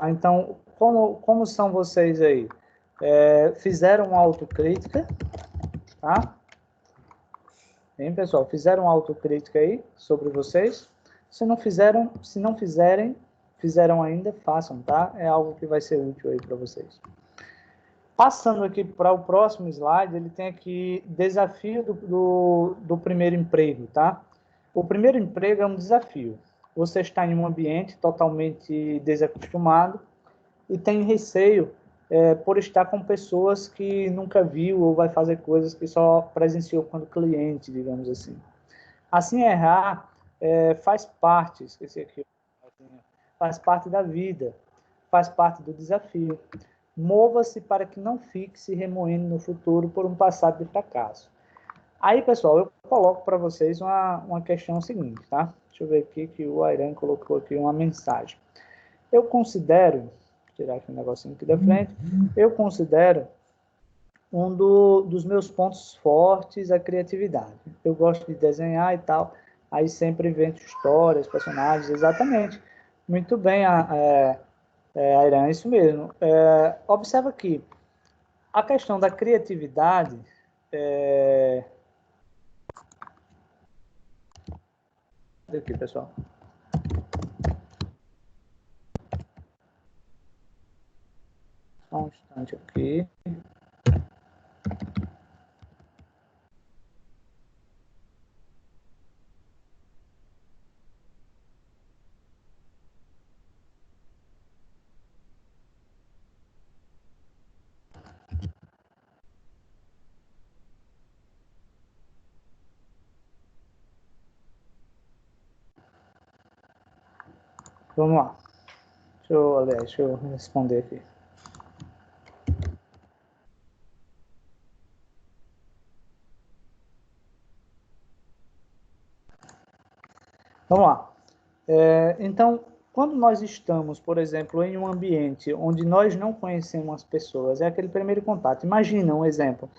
Então, como são vocês aí? Fizeram autocrítica, tá? Hein, pessoal? Fizeram autocrítica aí sobre vocês? Se não fizerem, fizeram ainda, façam, tá? É algo que vai ser útil aí para vocês. Passando aqui para o próximo slide, ele tem aqui desafio do primeiro emprego, tá? O primeiro emprego é um desafio. Você está em um ambiente totalmente desacostumado, e tem receio por estar com pessoas que nunca viu ou vai fazer coisas que só presenciou quando cliente, digamos assim. Assim, errar faz parte, esqueci aqui, faz parte da vida, faz parte do desafio. Mova-se para que não fique se remoendo no futuro por um passado de fracasso. Aí, pessoal, eu coloco para vocês uma questão seguinte, tá? Deixa eu ver aqui que o Airan colocou aqui uma mensagem. Eu considero, vou tirar aqui um negocinho aqui da frente, eu considero dos meus pontos fortes a criatividade. Eu gosto de desenhar e tal, aí sempre invento histórias, personagens, exatamente. Muito bem, Airan, é isso mesmo. Observa aqui, a questão da criatividade, aqui, pessoal. Só um instante aqui. Vamos lá. Deixa eu responder aqui. Vamos lá. Então, quando nós estamos, por exemplo, em um ambiente onde nós não conhecemos as pessoas, é aquele primeiro contato. Imagina um exemplo.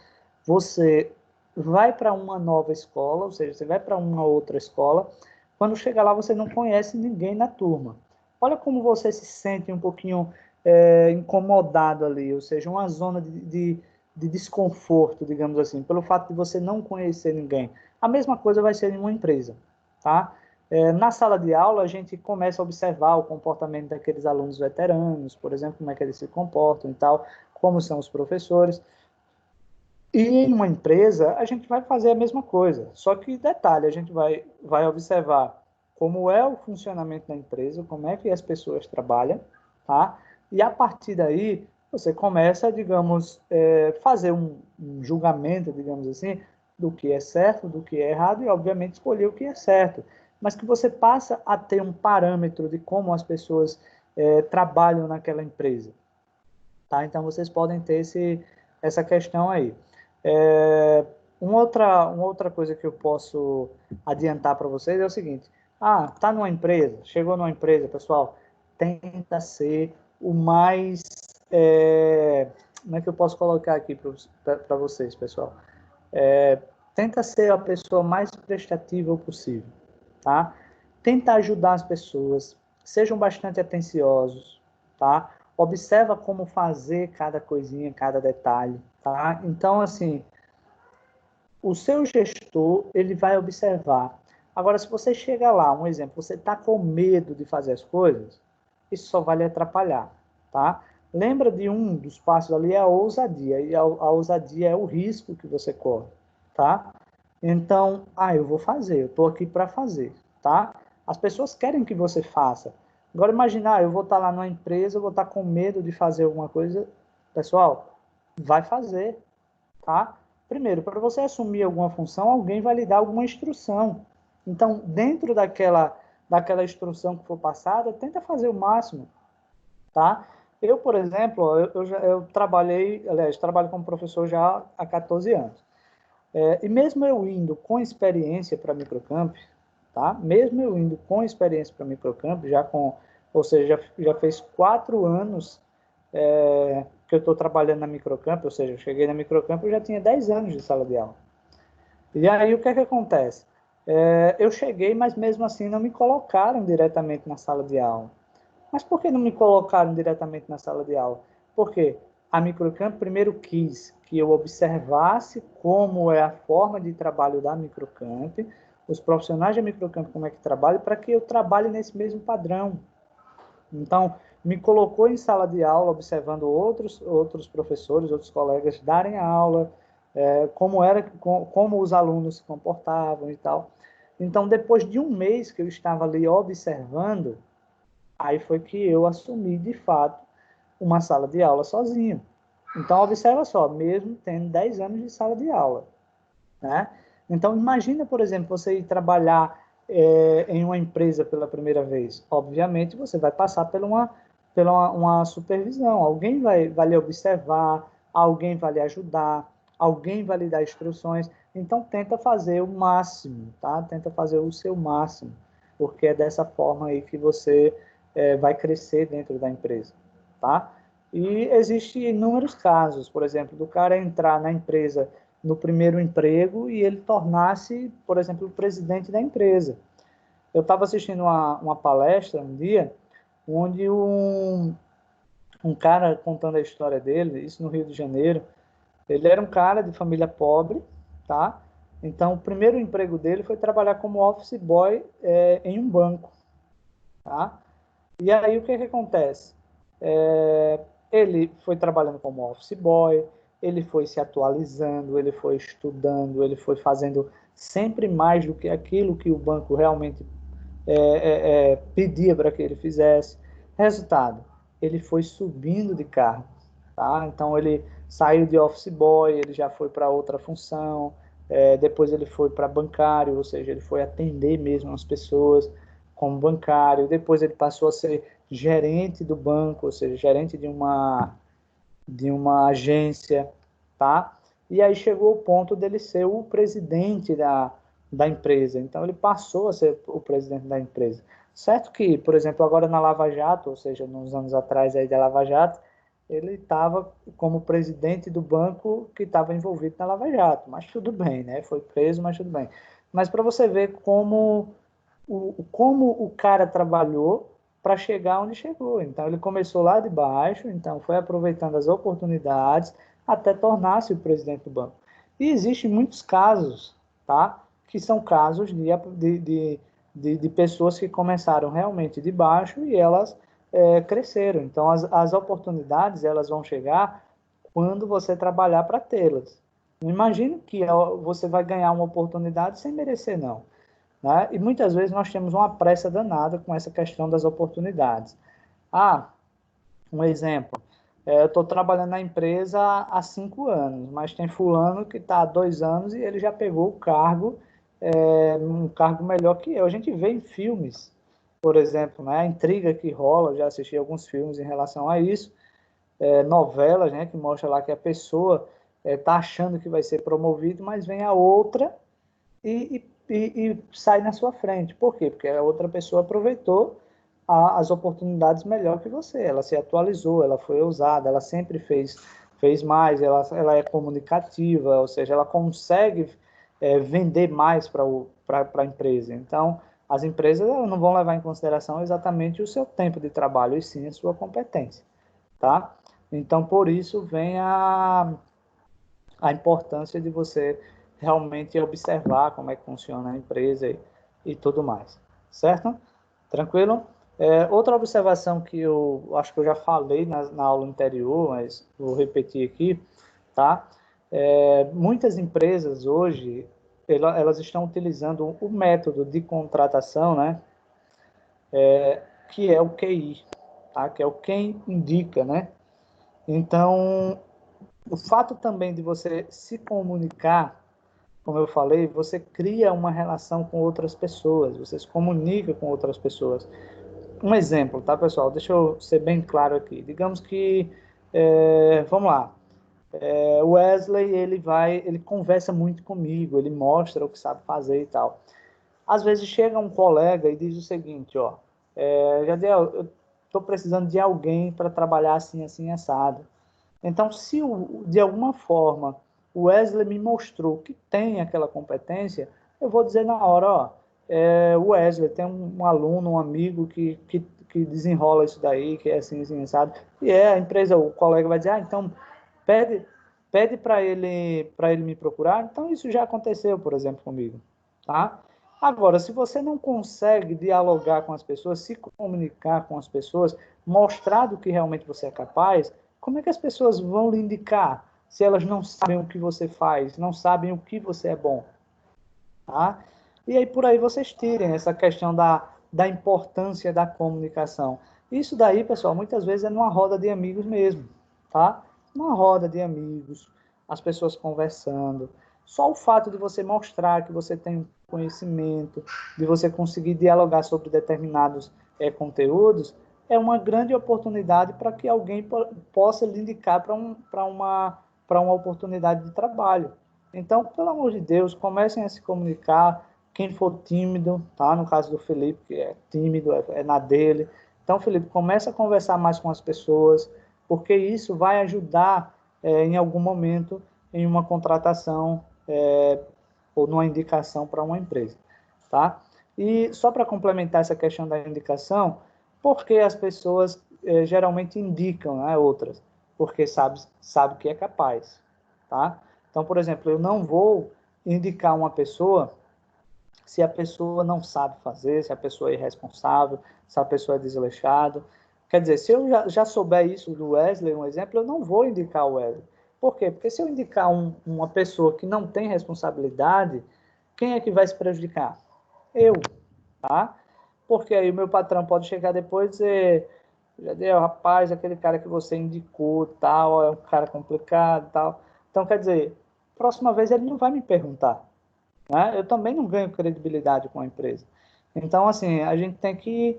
Você vai para uma nova escola, ou seja, você vai para uma outra escola, quando chega lá você não conhece ninguém na turma. Olha como você se sente um pouquinho incomodado ali, ou seja, uma zona de desconforto, digamos assim, pelo fato de você não conhecer ninguém. A mesma coisa vai ser em uma empresa, tá? Na sala de aula, a gente começa a observar o comportamento daqueles alunos veteranos, por exemplo, como é que eles se comportam e tal, como são os professores. E em uma empresa, a gente vai fazer a mesma coisa. Só que, detalhe, a gente vai observar como é o funcionamento da empresa, como é que as pessoas trabalham, tá? E a partir daí, você começa, digamos, fazer um julgamento, digamos assim, do que é certo, do que é errado e, obviamente, escolher o que é certo. Mas que você passa a ter um parâmetro de como as pessoas trabalham naquela empresa, tá? Então, vocês podem ter essa questão aí. Uma outra coisa que eu posso adiantar para vocês é o seguinte: tá numa empresa, chegou numa empresa, pessoal, tenta ser o mais. Como é que eu posso colocar aqui para vocês, pessoal? Tenta ser a pessoa mais prestativa possível, tá? Tenta ajudar as pessoas, sejam bastante atenciosos, tá? Observa como fazer cada coisinha, cada detalhe, tá? Então, assim, o seu gestor, ele vai observar. Agora, se você chega lá, um exemplo, você está com medo de fazer as coisas, isso só vai lhe atrapalhar, tá? Lembra de um dos passos ali, é a ousadia, e a ousadia é o risco que você corre, tá? Então, eu vou fazer, eu estou aqui para fazer, tá? As pessoas querem que você faça. Agora, imaginar, eu vou estar lá numa empresa, eu vou estar com medo de fazer alguma coisa, pessoal, vai fazer, tá? Primeiro, para você assumir alguma função, alguém vai lhe dar alguma instrução. Então, dentro daquela instrução que for passada, tenta fazer o máximo, tá? Eu, por exemplo, eu trabalhei, aliás, trabalho como professor já há 14 anos. E mesmo eu indo com experiência para microcamp, tá? Mesmo eu indo com experiência para microcamp, ou seja, já fez 4 anos que eu estou trabalhando na microcamp, ou seja, eu cheguei na microcamp e já tinha 10 anos de sala de aula. E aí o que é que acontece? Eu cheguei, mas mesmo assim não me colocaram diretamente na sala de aula. Mas por que não me colocaram diretamente na sala de aula? Porque a microcamp primeiro quis que eu observasse como é a forma de trabalho da microcamp, os profissionais da microcamp como é que trabalham, para que eu trabalhe nesse mesmo padrão. Então, me colocou em sala de aula, observando outros professores, outros colegas darem a aula, como os alunos se comportavam e tal. Então, depois de um mês que eu estava ali observando, aí foi que eu assumi, de fato, uma sala de aula sozinho. Então, observa só, mesmo tendo 10 anos de sala de aula, né? Então, imagina, por exemplo, você ir trabalhar em uma empresa pela primeira vez. Obviamente, você vai passar uma supervisão. Alguém vai lhe observar, alguém vai lhe ajudar, alguém vai lhe dar instruções. Então, tenta fazer o máximo, tá? Tenta fazer o seu máximo, porque é dessa forma aí que você vai crescer dentro da empresa, tá? E existem inúmeros casos, por exemplo, do cara entrar na empresa no primeiro emprego e ele tornar-se, por exemplo, o presidente da empresa. Eu estava assistindo uma palestra um dia, onde um cara contando a história dele, isso no Rio de Janeiro, ele era um cara de família pobre, tá? Então, o primeiro emprego dele foi trabalhar como office boy em um banco, tá? E aí, o que acontece? Ele foi trabalhando como office boy, ele foi se atualizando, ele foi estudando, ele foi fazendo sempre mais do que aquilo que o banco realmente pedia para que ele fizesse. Resultado, ele foi subindo de cargo, tá? Então ele saiu de office boy, ele já foi para outra função, depois ele foi para bancário, ou seja, ele foi atender mesmo as pessoas como bancário, depois ele passou a ser gerente do banco, ou seja, gerente de uma agência, tá? E aí chegou o ponto dele ser o presidente da empresa. Então, ele passou a ser o presidente da empresa. Certo que, por exemplo, agora na Lava Jato, ou seja, nos anos atrás aí da Lava Jato, ele estava como presidente do banco que estava envolvido na Lava Jato, mas tudo bem, né? Foi preso, mas tudo bem. Mas para você ver como o cara trabalhou para chegar onde chegou. Então, ele começou lá de baixo, então foi aproveitando as oportunidades até tornar-se o presidente do banco. E existem muitos casos, tá? Que são casos de pessoas que começaram realmente de baixo e elas cresceram. Então, as oportunidades elas vão chegar quando você trabalhar para tê-las. Não imagine que você vai ganhar uma oportunidade sem merecer, não. Né? E muitas vezes nós temos uma pressa danada com essa questão das oportunidades. Ah, um exemplo. Eu estou trabalhando na empresa há 5 anos, mas tem fulano que está há 2 anos e ele já pegou o cargo, um cargo melhor que eu. A gente vê em filmes, por exemplo, né, a intriga que rola, já assisti alguns filmes em relação a isso, novelas, né, que mostra lá que a pessoa está achando que vai ser promovido, mas vem a outra e sai na sua frente. Por quê? Porque a outra pessoa aproveitou as oportunidades melhor que você. Ela se atualizou, ela foi ousada, ela sempre fez mais, ela é comunicativa, ou seja, ela consegue vender mais para a empresa. Então, as empresas não vão levar em consideração exatamente o seu tempo de trabalho, e sim a sua competência. Tá? Então, por isso vem a importância de você realmente observar como é que funciona a empresa e tudo mais, certo? Tranquilo? Outra observação que eu acho que eu já falei na aula anterior, mas vou repetir aqui, tá? Muitas empresas hoje, elas estão utilizando o método de contratação, né? Que é o QI, tá? Que é o quem indica, né? Então, o fato também de você se comunicar, como eu falei, você cria uma relação com outras pessoas, você se comunica com outras pessoas. Um exemplo, tá, pessoal? Deixa eu ser bem claro aqui. Digamos que, vamos lá, o Wesley, ele conversa muito comigo, ele mostra o que sabe fazer e tal. Às vezes chega um colega e diz o seguinte, ó, Jadiel, eu estou precisando de alguém para trabalhar assim, assim, assado. Então, se de alguma forma o Wesley me mostrou que tem aquela competência, eu vou dizer na hora, ó, o Wesley tem um aluno, um amigo que desenrola isso daí, que é assim, assim, sabe? E a empresa, o colega vai dizer, então pede, pede para ele me procurar. Então, isso já aconteceu, por exemplo, comigo, tá? Agora, se você não consegue dialogar com as pessoas, se comunicar com as pessoas, mostrar do que realmente você é capaz, como é que as pessoas vão lhe indicar se elas não sabem o que você faz, não sabem o que você é bom? Tá? E aí por aí vocês tirem essa questão da importância da comunicação. Isso daí, pessoal, muitas vezes é numa roda de amigos mesmo, tá? Uma roda de amigos, as pessoas conversando. Só o fato de você mostrar que você tem conhecimento, de você conseguir dialogar sobre determinados conteúdos, é uma grande oportunidade para que alguém possa lhe indicar para uma oportunidade de trabalho. Então, pelo amor de Deus, comecem a se comunicar. Quem for tímido, tá? No caso do Felipe, que é tímido, é na dele. Então, Felipe, comece a conversar mais com as pessoas, porque isso vai ajudar em algum momento em uma contratação ou numa indicação para uma empresa, tá? E só para complementar essa questão da indicação, por que as pessoas geralmente indicam, né, outras? Porque sabe que é capaz, tá? Então, por exemplo, eu não vou indicar uma pessoa se a pessoa não sabe fazer, se a pessoa é irresponsável, se a pessoa é desleixada. Quer dizer, se eu já souber isso do Wesley, um exemplo, eu não vou indicar o Wesley. Por quê? Porque se eu indicar uma pessoa que não tem responsabilidade, quem é que vai se prejudicar? Eu, tá? Porque aí o meu patrão pode chegar depois e dizer, Jadiel, rapaz, aquele cara que você indicou, tal, é um cara complicado, tal. Então, quer dizer, próxima vez ele não vai me perguntar, né? Eu também não ganho credibilidade com a empresa. Então, assim, a gente tem que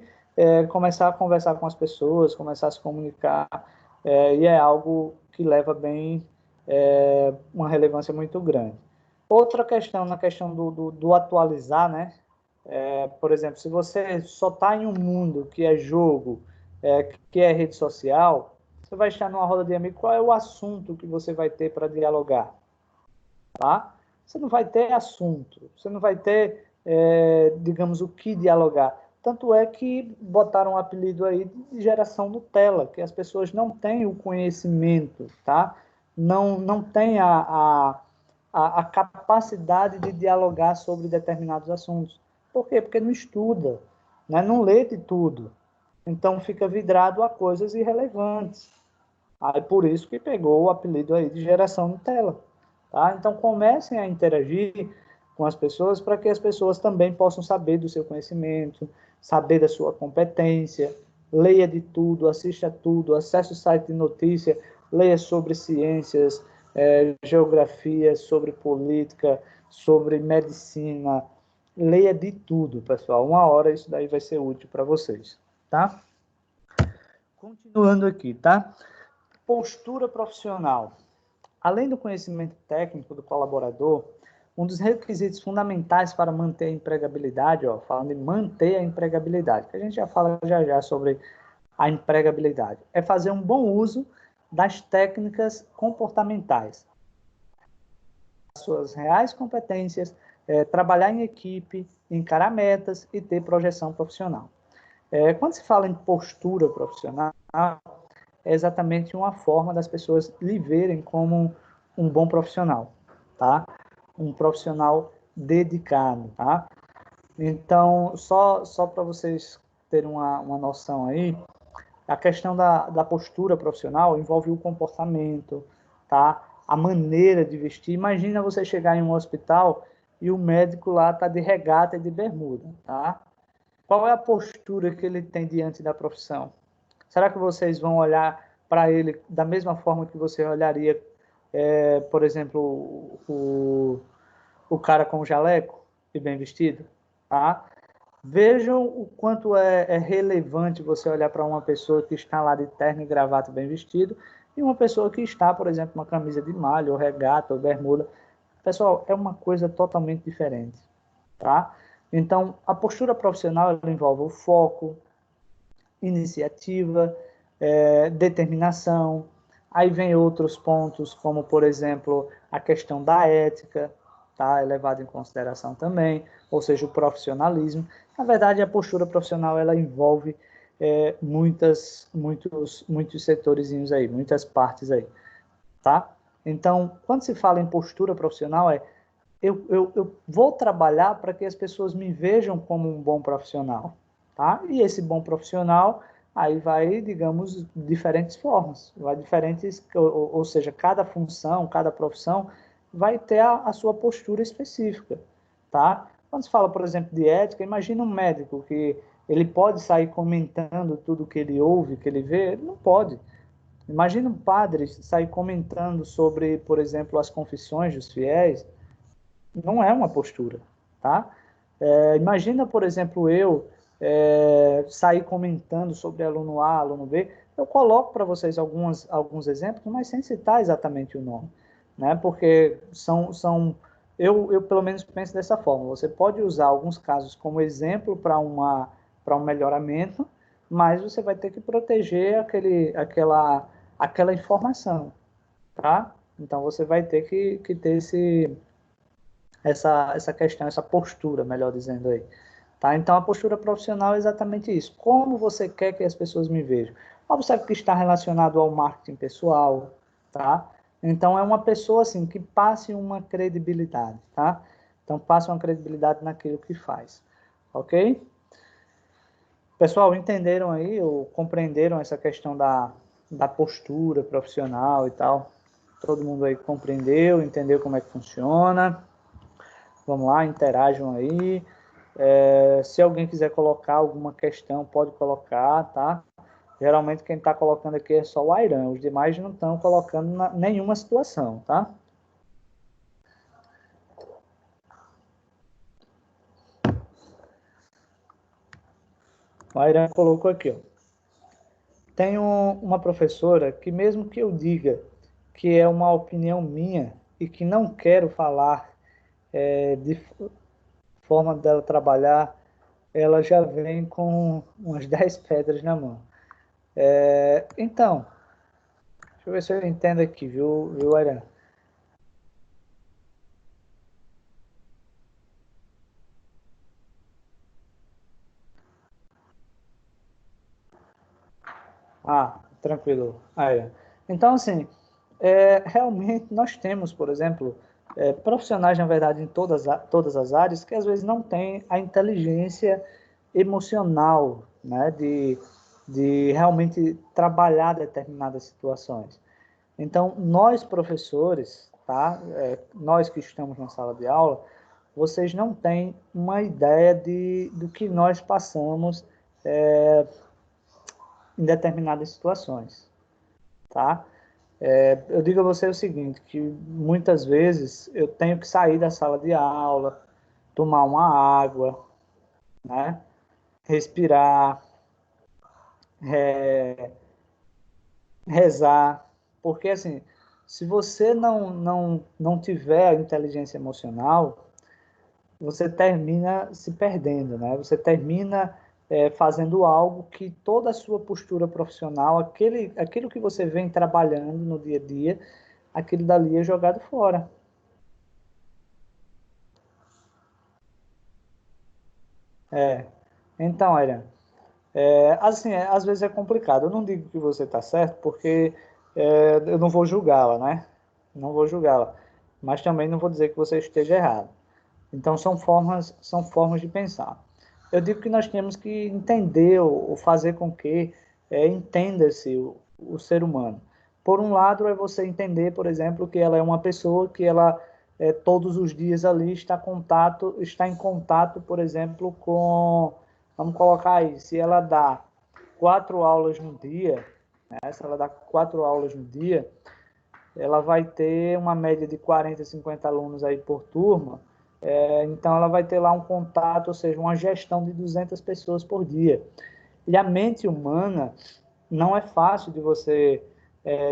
começar a conversar com as pessoas, começar a se comunicar, e é algo que leva bem uma relevância muito grande. Outra questão, na questão do atualizar, né? Por exemplo, se você só está em um mundo que é jogo, que é rede social, você vai estar numa roda de amigos, qual é o assunto que você vai ter para dialogar? Tá? Você não vai ter assunto, você não vai ter, digamos, o que dialogar. Tanto é que botaram um apelido aí de geração Nutella, que as pessoas não têm o conhecimento, tá? Não têm a capacidade de dialogar sobre determinados assuntos. Por quê? Porque não estuda, né? Não lê de tudo. Então fica vidrado a coisas irrelevantes. Aí por isso que pegou o apelido aí de geração Nutella. Tá? Então comecem a interagir com as pessoas para que as pessoas também possam saber do seu conhecimento, saber da sua competência, leia de tudo, assista a tudo, acesse o site de notícia, leia sobre ciências, geografia, sobre política, sobre medicina, leia de tudo, pessoal. Uma hora isso daí vai ser útil para vocês, tá? Continuando aqui, tá? Postura profissional. Além do conhecimento técnico do colaborador, um dos requisitos fundamentais para manter a empregabilidade, falando em manter a empregabilidade, que a gente já fala já sobre a empregabilidade, é fazer um bom uso das técnicas comportamentais, suas reais competências, trabalhar em equipe, encarar metas e ter projeção profissional. Quando se fala em postura profissional, é exatamente uma forma das pessoas lhe verem como um bom profissional, tá? Um profissional dedicado, tá? Então, só para vocês terem uma noção aí, a questão da postura profissional envolve o comportamento, tá? A maneira de vestir. Imagina você chegar em um hospital e o médico lá tá de regata e de bermuda, tá? Qual é a postura que ele tem diante da profissão? Será que vocês vão olhar para ele da mesma forma que você olharia, por exemplo, o cara com jaleco e bem vestido? Tá? Vejam o quanto é relevante você olhar para uma pessoa que está lá de terno e gravata bem vestido e uma pessoa que está, por exemplo, uma camisa de malha, ou regata, ou bermuda. Pessoal, é uma coisa totalmente diferente. Tá? Então, a postura profissional envolve o foco, iniciativa, determinação. Aí vem outros pontos, como, por exemplo, a questão da ética, tá? É levado em consideração também, ou seja, o profissionalismo. Na verdade, a postura profissional ela envolve muitos setorzinhos aí, muitas partes aí, tá? Então, quando se fala em postura profissional, eu vou trabalhar para que as pessoas me vejam como um bom profissional, tá? E esse bom profissional aí vai, digamos, diferentes formas, vai diferentes, ou seja, cada função, cada profissão vai ter a sua postura específica, tá? Quando se fala, por exemplo, de ética, imagina um médico que ele pode sair comentando tudo que ele ouve, que ele vê, ele não pode. Imagina um padre sair comentando sobre, por exemplo, as confissões dos fiéis, não é uma postura, tá? Imagina, por exemplo, eu sair comentando sobre aluno A, aluno B, eu coloco para vocês alguns exemplos, mas sem citar exatamente o nome, né? Porque eu pelo menos penso dessa forma, você pode usar alguns casos como exemplo para um melhoramento, mas você vai ter que proteger aquela informação, tá? Então você vai ter que ter essa questão, essa postura, melhor dizendo aí. Tá? Então, a postura profissional é exatamente isso. Como você quer que as pessoas me vejam? Observe que está relacionado ao marketing pessoal, tá? Então, é uma pessoa, assim, que passe uma credibilidade, tá? Então, passe uma credibilidade naquilo que faz, ok? Pessoal, entenderam aí, ou compreenderam essa questão da postura profissional e tal? Todo mundo aí compreendeu, entendeu como é que funciona? Vamos lá, interajam aí. Se alguém quiser colocar alguma questão, pode colocar, tá? Geralmente quem está colocando aqui é só o Airan, os demais não estão colocando nenhuma situação, tá? O Airan colocou aqui, ó. Tenho uma professora que, mesmo que eu diga que é uma opinião minha e que não quero falar de forma dela trabalhar, ela já vem com umas 10 pedras na mão. Então, deixa eu ver se eu entendo aqui, viu, Airan? Ah, tranquilo. Airan. Então, assim, realmente nós temos, por exemplo, profissionais, na verdade, em todas as áreas, que às vezes não têm a inteligência emocional, né, de realmente trabalhar determinadas situações. Então, nós professores, tá, nós que estamos na sala de aula, vocês não têm uma ideia do que nós passamos em determinadas situações, tá? Eu digo a você o seguinte, que muitas vezes eu tenho que sair da sala de aula, tomar uma água, né? Respirar, rezar, porque assim, se você não tiver a inteligência emocional, você termina se perdendo, né? Você termina fazendo algo que toda a sua postura profissional, aquilo que você vem trabalhando no dia a dia, aquilo dali é jogado fora. É. Então, Ariane, assim, às vezes é complicado. Eu não digo que você está certo, porque eu não vou julgá-la, né? Não vou julgá-la. Mas também não vou dizer que você esteja errado. Então, são formas de pensar. Eu digo que nós temos que entender ou fazer com que entenda-se o ser humano. Por um lado, é você entender, por exemplo, que ela é uma pessoa que ela todos os dias ali está em contato, por exemplo, com, vamos colocar aí, se ela dá 4 aulas no dia, né, se ela dá 4 aulas no dia, ela vai ter uma média de 40, 50 alunos aí por turma, então ela vai ter lá um contato, ou seja, uma gestão de 200 pessoas por dia. E a mente humana não é fácil de você,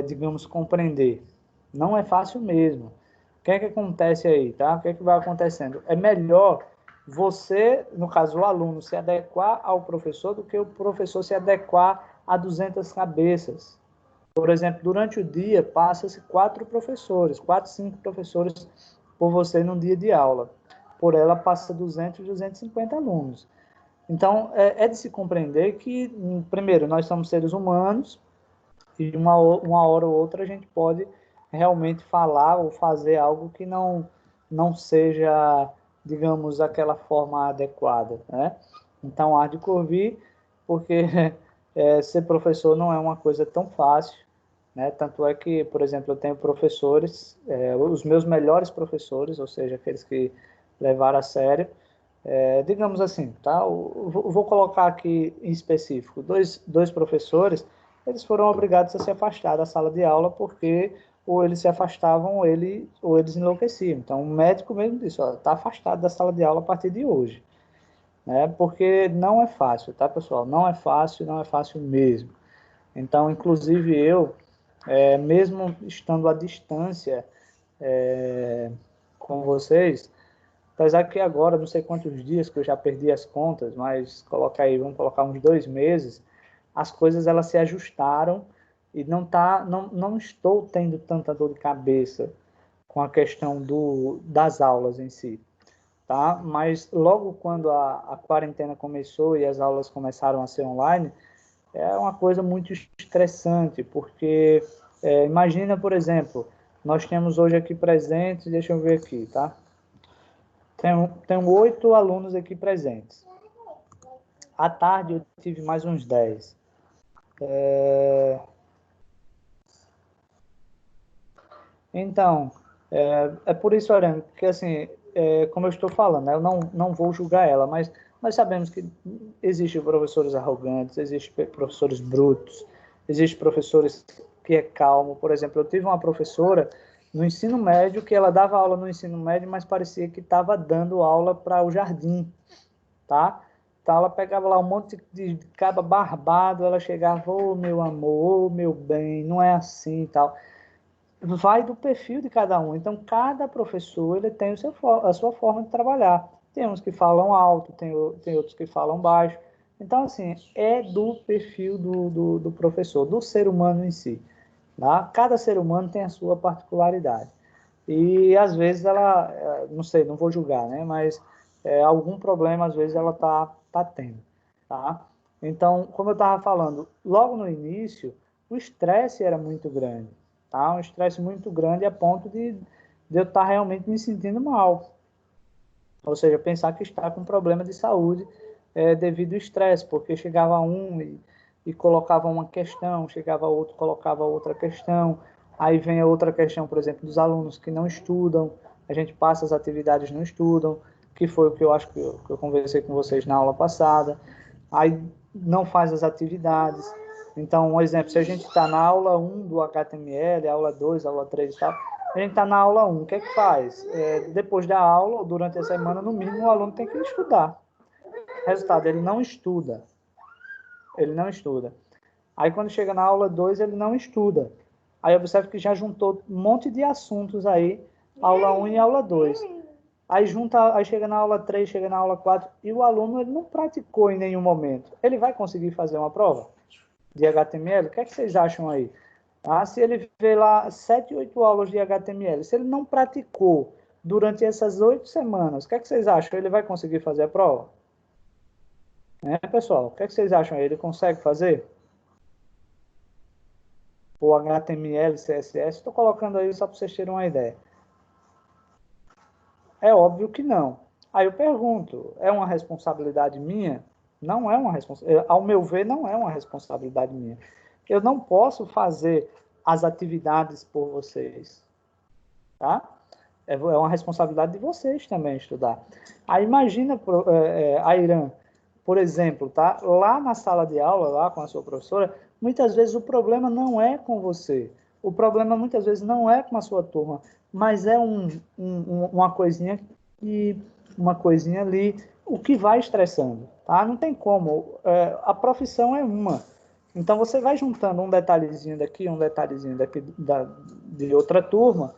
digamos, compreender. Não é fácil mesmo. O que é que acontece aí, tá? O que é que vai acontecendo? É melhor você, no caso o aluno, se adequar ao professor do que o professor se adequar a 200 cabeças. Por exemplo, durante o dia passa-se 4 professores, 5 professores por você num dia de aula. Por ela passa 200, 250 alunos. Então, de se compreender que, primeiro, nós somos seres humanos e uma hora ou outra a gente pode realmente falar ou fazer algo que não seja, digamos, aquela forma adequada, né? Então, há de convir, porque ser professor não é uma coisa tão fácil, né? Tanto é que, por exemplo, eu tenho professores, os meus melhores professores, ou seja, aqueles que levaram a sério, digamos assim, tá? Vou colocar aqui em específico, dois professores, eles foram obrigados a se afastar da sala de aula porque ou eles se afastavam ou eles enlouqueciam. Então, o médico mesmo disse, ó, está afastado da sala de aula a partir de hoje, né? Porque não é fácil, tá, pessoal? Não é fácil mesmo. Então, inclusive eu, mesmo estando à distância com vocês, apesar que agora, não sei quantos dias que eu já perdi as contas, mas coloca aí, vamos colocar uns 2 meses, as coisas elas se ajustaram e não estou tendo tanta dor de cabeça com a questão das aulas em si, tá? Mas logo quando a quarentena começou e as aulas começaram a ser online, é uma coisa muito estressante, porque imagina, por exemplo, nós temos hoje aqui presentes, deixa eu ver aqui, tá? Tenho 8 alunos aqui presentes. À tarde eu tive mais uns 10. Então, por isso, Ariane, que assim, como eu estou falando, né, eu não vou julgar ela, mas nós sabemos que existem professores arrogantes, existem professores brutos, existem professores que é calmo. Por exemplo, eu tive uma professora no ensino médio que ela dava aula no ensino médio, mas parecia que estava dando aula para o jardim, tá? tal, ela pegava lá um monte de caba barbado, ela chegava, ô meu amor, ô meu bem, não é assim e tal. Vai do perfil de cada um. Então, cada professor ele tem a sua forma de trabalhar. Tem uns que falam alto, tem outros que falam baixo. Então, assim, é do perfil do professor, do ser humano em si. Tá? Cada ser humano tem a sua particularidade. E, às vezes, ela, não sei, não vou julgar, né? Mas algum problema, às vezes, ela tá tendo. Tá? Então, como eu estava falando, logo no início, o estresse era muito grande. Tá? Um estresse muito grande a ponto de eu estar realmente me sentindo mal. Ou seja, pensar que está com problema de saúde devido ao estresse, porque chegava um e colocava uma questão, chegava outro, colocava outra questão, aí vem a outra questão, por exemplo, dos alunos que não estudam, a gente passa as atividades não estudam, que foi o que eu acho que eu conversei com vocês na aula passada, aí não faz as atividades. Então, um exemplo, se a gente está na aula 1 do HTML, aula 2, aula 3 e tal, a gente está na aula 1, o que é que faz? Depois da aula, ou durante a semana, no mínimo, o aluno tem que estudar. Resultado, ele não estuda. Ele não estuda. Aí, quando chega na aula 2, ele não estuda. Aí, observe que já juntou um monte de assuntos aí, aula 1 e aula 2. Aí chega na aula 3, chega na aula 4, e o aluno ele não praticou em nenhum momento. Ele vai conseguir fazer uma prova de HTML? O que é que vocês acham aí? Se ele vê lá 7, 8 aulas de HTML, se ele não praticou durante essas 8 semanas, o que é que vocês acham? Ele vai conseguir fazer a prova? Pessoal? O que é que vocês acham aí? Ele consegue fazer? O HTML, CSS? Estou colocando aí só para vocês terem uma ideia. É óbvio que não. Aí eu pergunto, é uma responsabilidade minha? Não é uma responsabilidade. Ao meu ver, não é uma responsabilidade minha. Eu não posso fazer as atividades por vocês, tá? É uma responsabilidade de vocês também estudar. Aí imagina, Airan, por exemplo, tá? Lá na sala de aula, lá com a sua professora, muitas vezes o problema não é com você. O problema muitas vezes não é com a sua turma, mas é uma coisinha aqui, uma coisinha ali, o que vai estressando, tá? Não tem como. A profissão é uma. Então você vai juntando um detalhezinho daqui, um detalhezinho daqui de outra turma,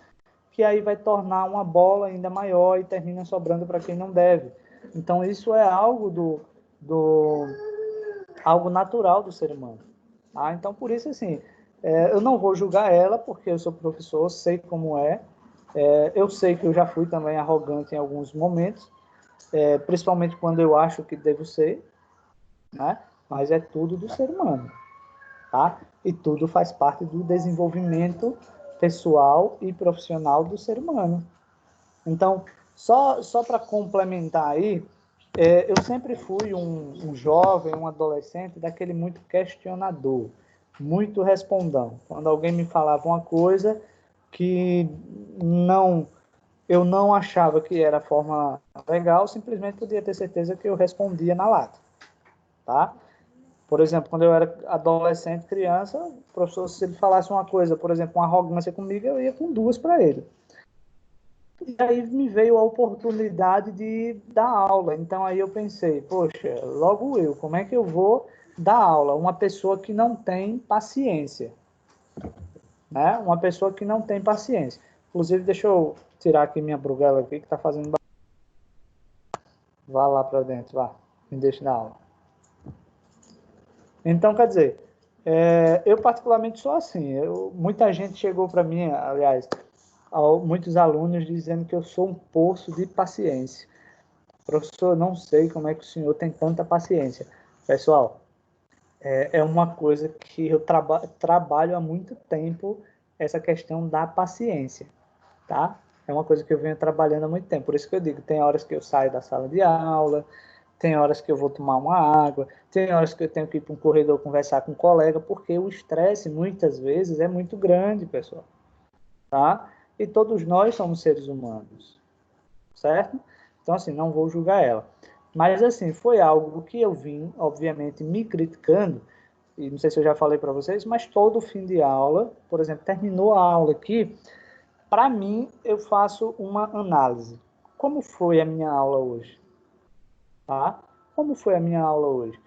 que aí vai tornar uma bola ainda maior e termina sobrando para quem não deve. Então, isso é algo natural do ser humano. Tá? Então, por isso, assim, eu não vou julgar ela, porque eu sou professor, sei como é. Eu sei que eu já fui também arrogante em alguns momentos, principalmente quando eu acho que devo ser, né? Mas é tudo do ser humano. Tá? E tudo faz parte do desenvolvimento pessoal e profissional do ser humano. Então, só para complementar aí, eu sempre fui um jovem, um adolescente, daquele muito questionador, muito respondão. Quando alguém me falava uma coisa que eu não achava que era a forma legal, simplesmente podia ter certeza que eu respondia na lata. Tá? Por exemplo, quando eu era adolescente, criança, o professor, se ele falasse uma coisa, por exemplo, uma arrogância comigo, eu ia com duas para ele. E aí me veio a oportunidade de dar aula. Então aí eu pensei, poxa, logo eu, como é que eu vou dar aula? Uma pessoa que não tem paciência, né? Uma pessoa que não tem paciência. Inclusive, deixa eu tirar aqui minha bruguela aqui, que está fazendo... Vá lá para dentro, vá. Me deixe dar aula. Então, quer dizer, eu particularmente sou assim. Muita gente chegou para mim, aliás, muitos alunos dizendo que eu sou um poço de paciência. Professor, não sei como é que o senhor tem tanta paciência. Pessoal, é uma coisa que eu trabalho há muito tempo, essa questão da paciência, tá? É uma coisa que eu venho trabalhando há muito tempo. Por isso que eu digo, tem horas que eu saio da sala de aula, tem horas que eu vou tomar uma água, tem horas que eu tenho que ir para um corredor conversar com um colega, porque o estresse, muitas vezes, é muito grande, pessoal, tá? E todos nós somos seres humanos, certo? Então, assim, não vou julgar ela. Mas, assim, foi algo que eu vim, obviamente, me criticando, e não sei se eu já falei para vocês, mas todo fim de aula, por exemplo, terminou a aula aqui, para mim, eu faço uma análise. Como foi a minha aula hoje? Tá? como foi a minha aula hoje?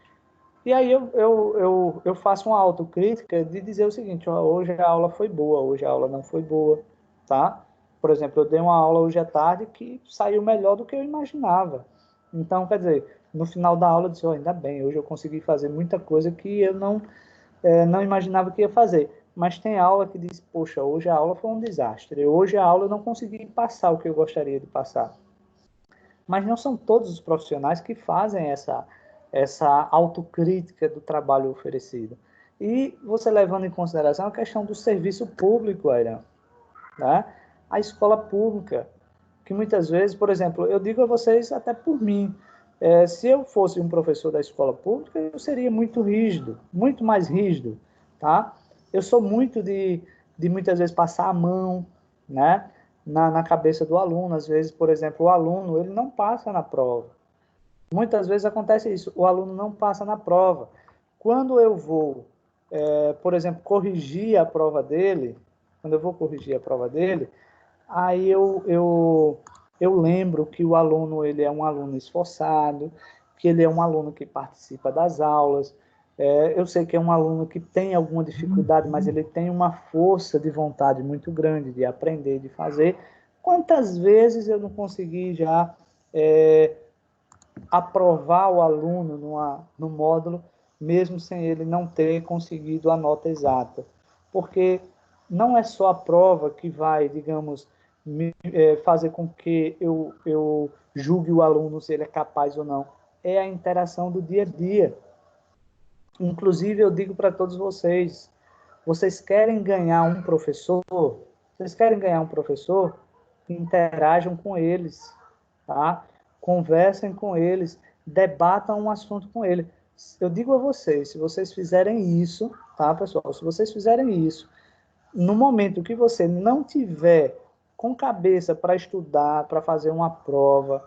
E aí eu faço uma autocrítica de dizer o seguinte, ó, hoje a aula foi boa, hoje a aula não foi boa, tá? Por exemplo, eu dei uma aula hoje à tarde que saiu melhor do que eu imaginava. Então, quer dizer, no final da aula eu disse, oh, ainda bem, hoje eu consegui fazer muita coisa que eu não imaginava que ia fazer. Mas tem aula que diz, poxa, hoje a aula foi um desastre, hoje a aula eu não consegui passar o que eu gostaria de passar. Mas não são todos os profissionais que fazem essa autocrítica do trabalho oferecido. E você levando em consideração a questão do serviço público, Airan, né? A escola pública, que muitas vezes, por exemplo, eu digo a vocês até por mim, se eu fosse um professor da escola pública, eu seria muito rígido, muito mais rígido, tá? Eu sou muito de muitas vezes passar a mão, né? Na cabeça do aluno, às vezes, por exemplo, o aluno, ele não passa na prova. Muitas vezes acontece isso, o aluno não passa na prova. Quando eu vou, por exemplo, corrigir a prova dele, quando eu vou corrigir a prova dele, aí eu lembro que o aluno ele é um aluno esforçado, que ele é um aluno que participa das aulas, eu sei que é um aluno que tem alguma dificuldade, mas ele tem uma força de vontade muito grande de aprender, de fazer. Quantas vezes eu não consegui já aprovar o aluno no módulo, mesmo sem ele não ter conseguido a nota exata? Porque não é só a prova que vai, digamos, fazer com que eu julgue o aluno se ele é capaz ou não. É a interação do dia a dia. Inclusive, eu digo para todos vocês, vocês querem ganhar um professor? Vocês querem ganhar um professor? Interajam com eles, tá? Conversem com eles, debatam um assunto com ele. Eu digo a vocês, se vocês fizerem isso, tá, pessoal? Se vocês fizerem isso, no momento que você não tiver com cabeça para estudar, para fazer uma prova,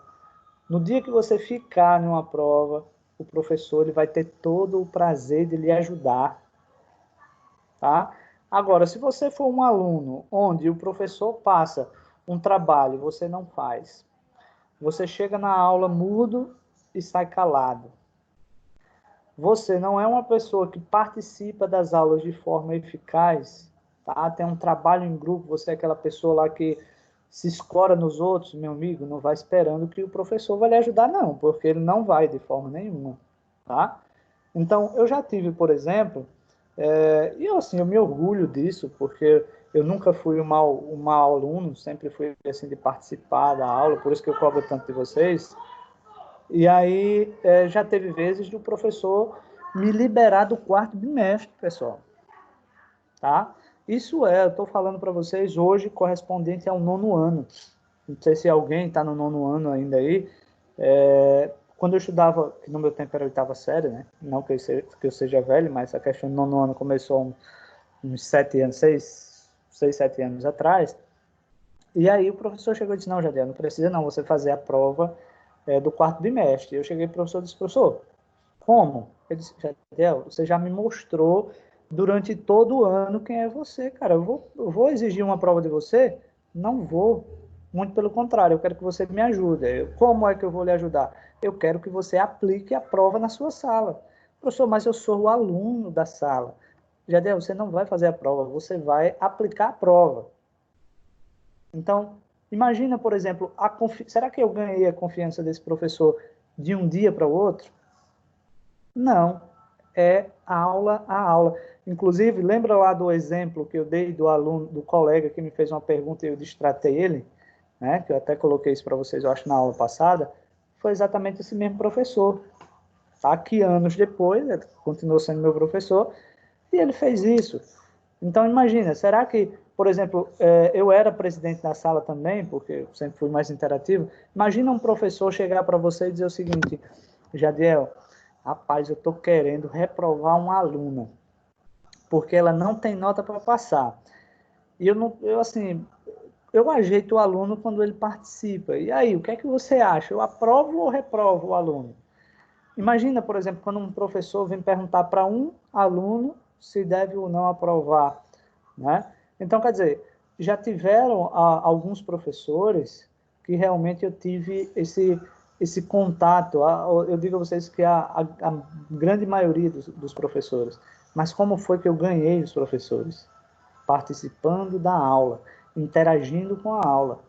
no dia que você ficar numa prova, o professor ele vai ter todo o prazer de lhe ajudar, tá? Agora, se você for um aluno onde o professor passa um trabalho, você não faz, você chega na aula mudo e sai calado, você não é uma pessoa que participa das aulas de forma eficaz, tá? Tem um trabalho em grupo, você é aquela pessoa lá que se escora nos outros, meu amigo, não vai esperando que o professor vai lhe ajudar, não, porque ele não vai de forma nenhuma, tá? Então, eu já tive, por exemplo, e eu, assim, eu me orgulho disso, porque eu nunca fui um mau aluno, sempre fui, assim, de participar da aula, por isso que eu cobro tanto de vocês. E aí, já teve vezes do professor me liberar do quarto bimestre, pessoal, tá? Isso eu estou falando para vocês hoje, correspondente ao 9º ano. Não sei se alguém está no 9º ano ainda aí. Quando eu estudava, que no meu tempo era 8ª série, né? Não que eu seja velho, mas a questão do 9º ano começou uns 7 anos, 6, 7 anos atrás. E aí o professor chegou e disse, não, Jadiel, não precisa não você fazer a prova do quarto bimestre. Eu cheguei para o professor e disse, professor, como? Ele disse, Jadiel, você já me mostrou durante todo o ano quem é você, cara. Eu vou exigir uma prova de você? Não vou. Muito pelo contrário, eu quero que você me ajude. Como é que eu vou lhe ajudar? Eu quero que você aplique a prova na sua sala. Professor, mas eu sou o aluno da sala. Jadiel, você não vai fazer a prova, você vai aplicar a prova. Então, imagina, por exemplo, será que eu ganhei a confiança desse professor de um dia para o outro? Não, é aula a aula. Inclusive, lembra lá do exemplo que eu dei do aluno, do colega que me fez uma pergunta e eu distratei ele, né? Que eu até coloquei isso para vocês, eu acho, na aula passada. Foi exatamente esse mesmo professor. Tá? Que anos depois, ele continuou sendo meu professor, e ele fez isso. Então, imagina, será que, por exemplo, eu era presidente da sala também, porque eu sempre fui mais interativo. Imagina um professor chegar para você e dizer o seguinte, Jadiel, rapaz, eu estou querendo reprovar uma aluna, porque ela não tem nota para passar. E eu ajeito o aluno quando ele participa. E aí, o que é que você acha? Eu aprovo ou reprovo o aluno? Imagina, por exemplo, quando um professor vem perguntar para um aluno se deve ou não aprovar, né? Então, quer dizer, já tiveram alguns professores que realmente eu tive esse contato, eu digo a vocês que a grande maioria dos professores, mas como foi que eu ganhei os professores? Participando da aula, interagindo com a aula,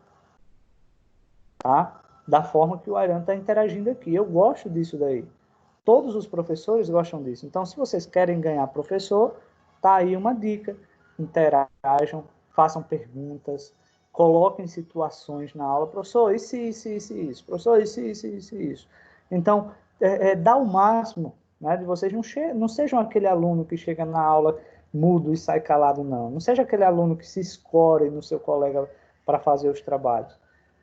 tá? Da forma que o Ayran está interagindo aqui. Eu gosto disso daí. Todos os professores gostam disso. Então, se vocês querem ganhar professor, tá aí uma dica. Interajam, façam perguntas, coloquem situações na aula. Professor, isso. Professor, isso. Então, dá o máximo, né, de vocês. Não sejam aquele aluno que chega na aula mudo e sai calado, não. Não seja aquele aluno que se escore no seu colega para fazer os trabalhos.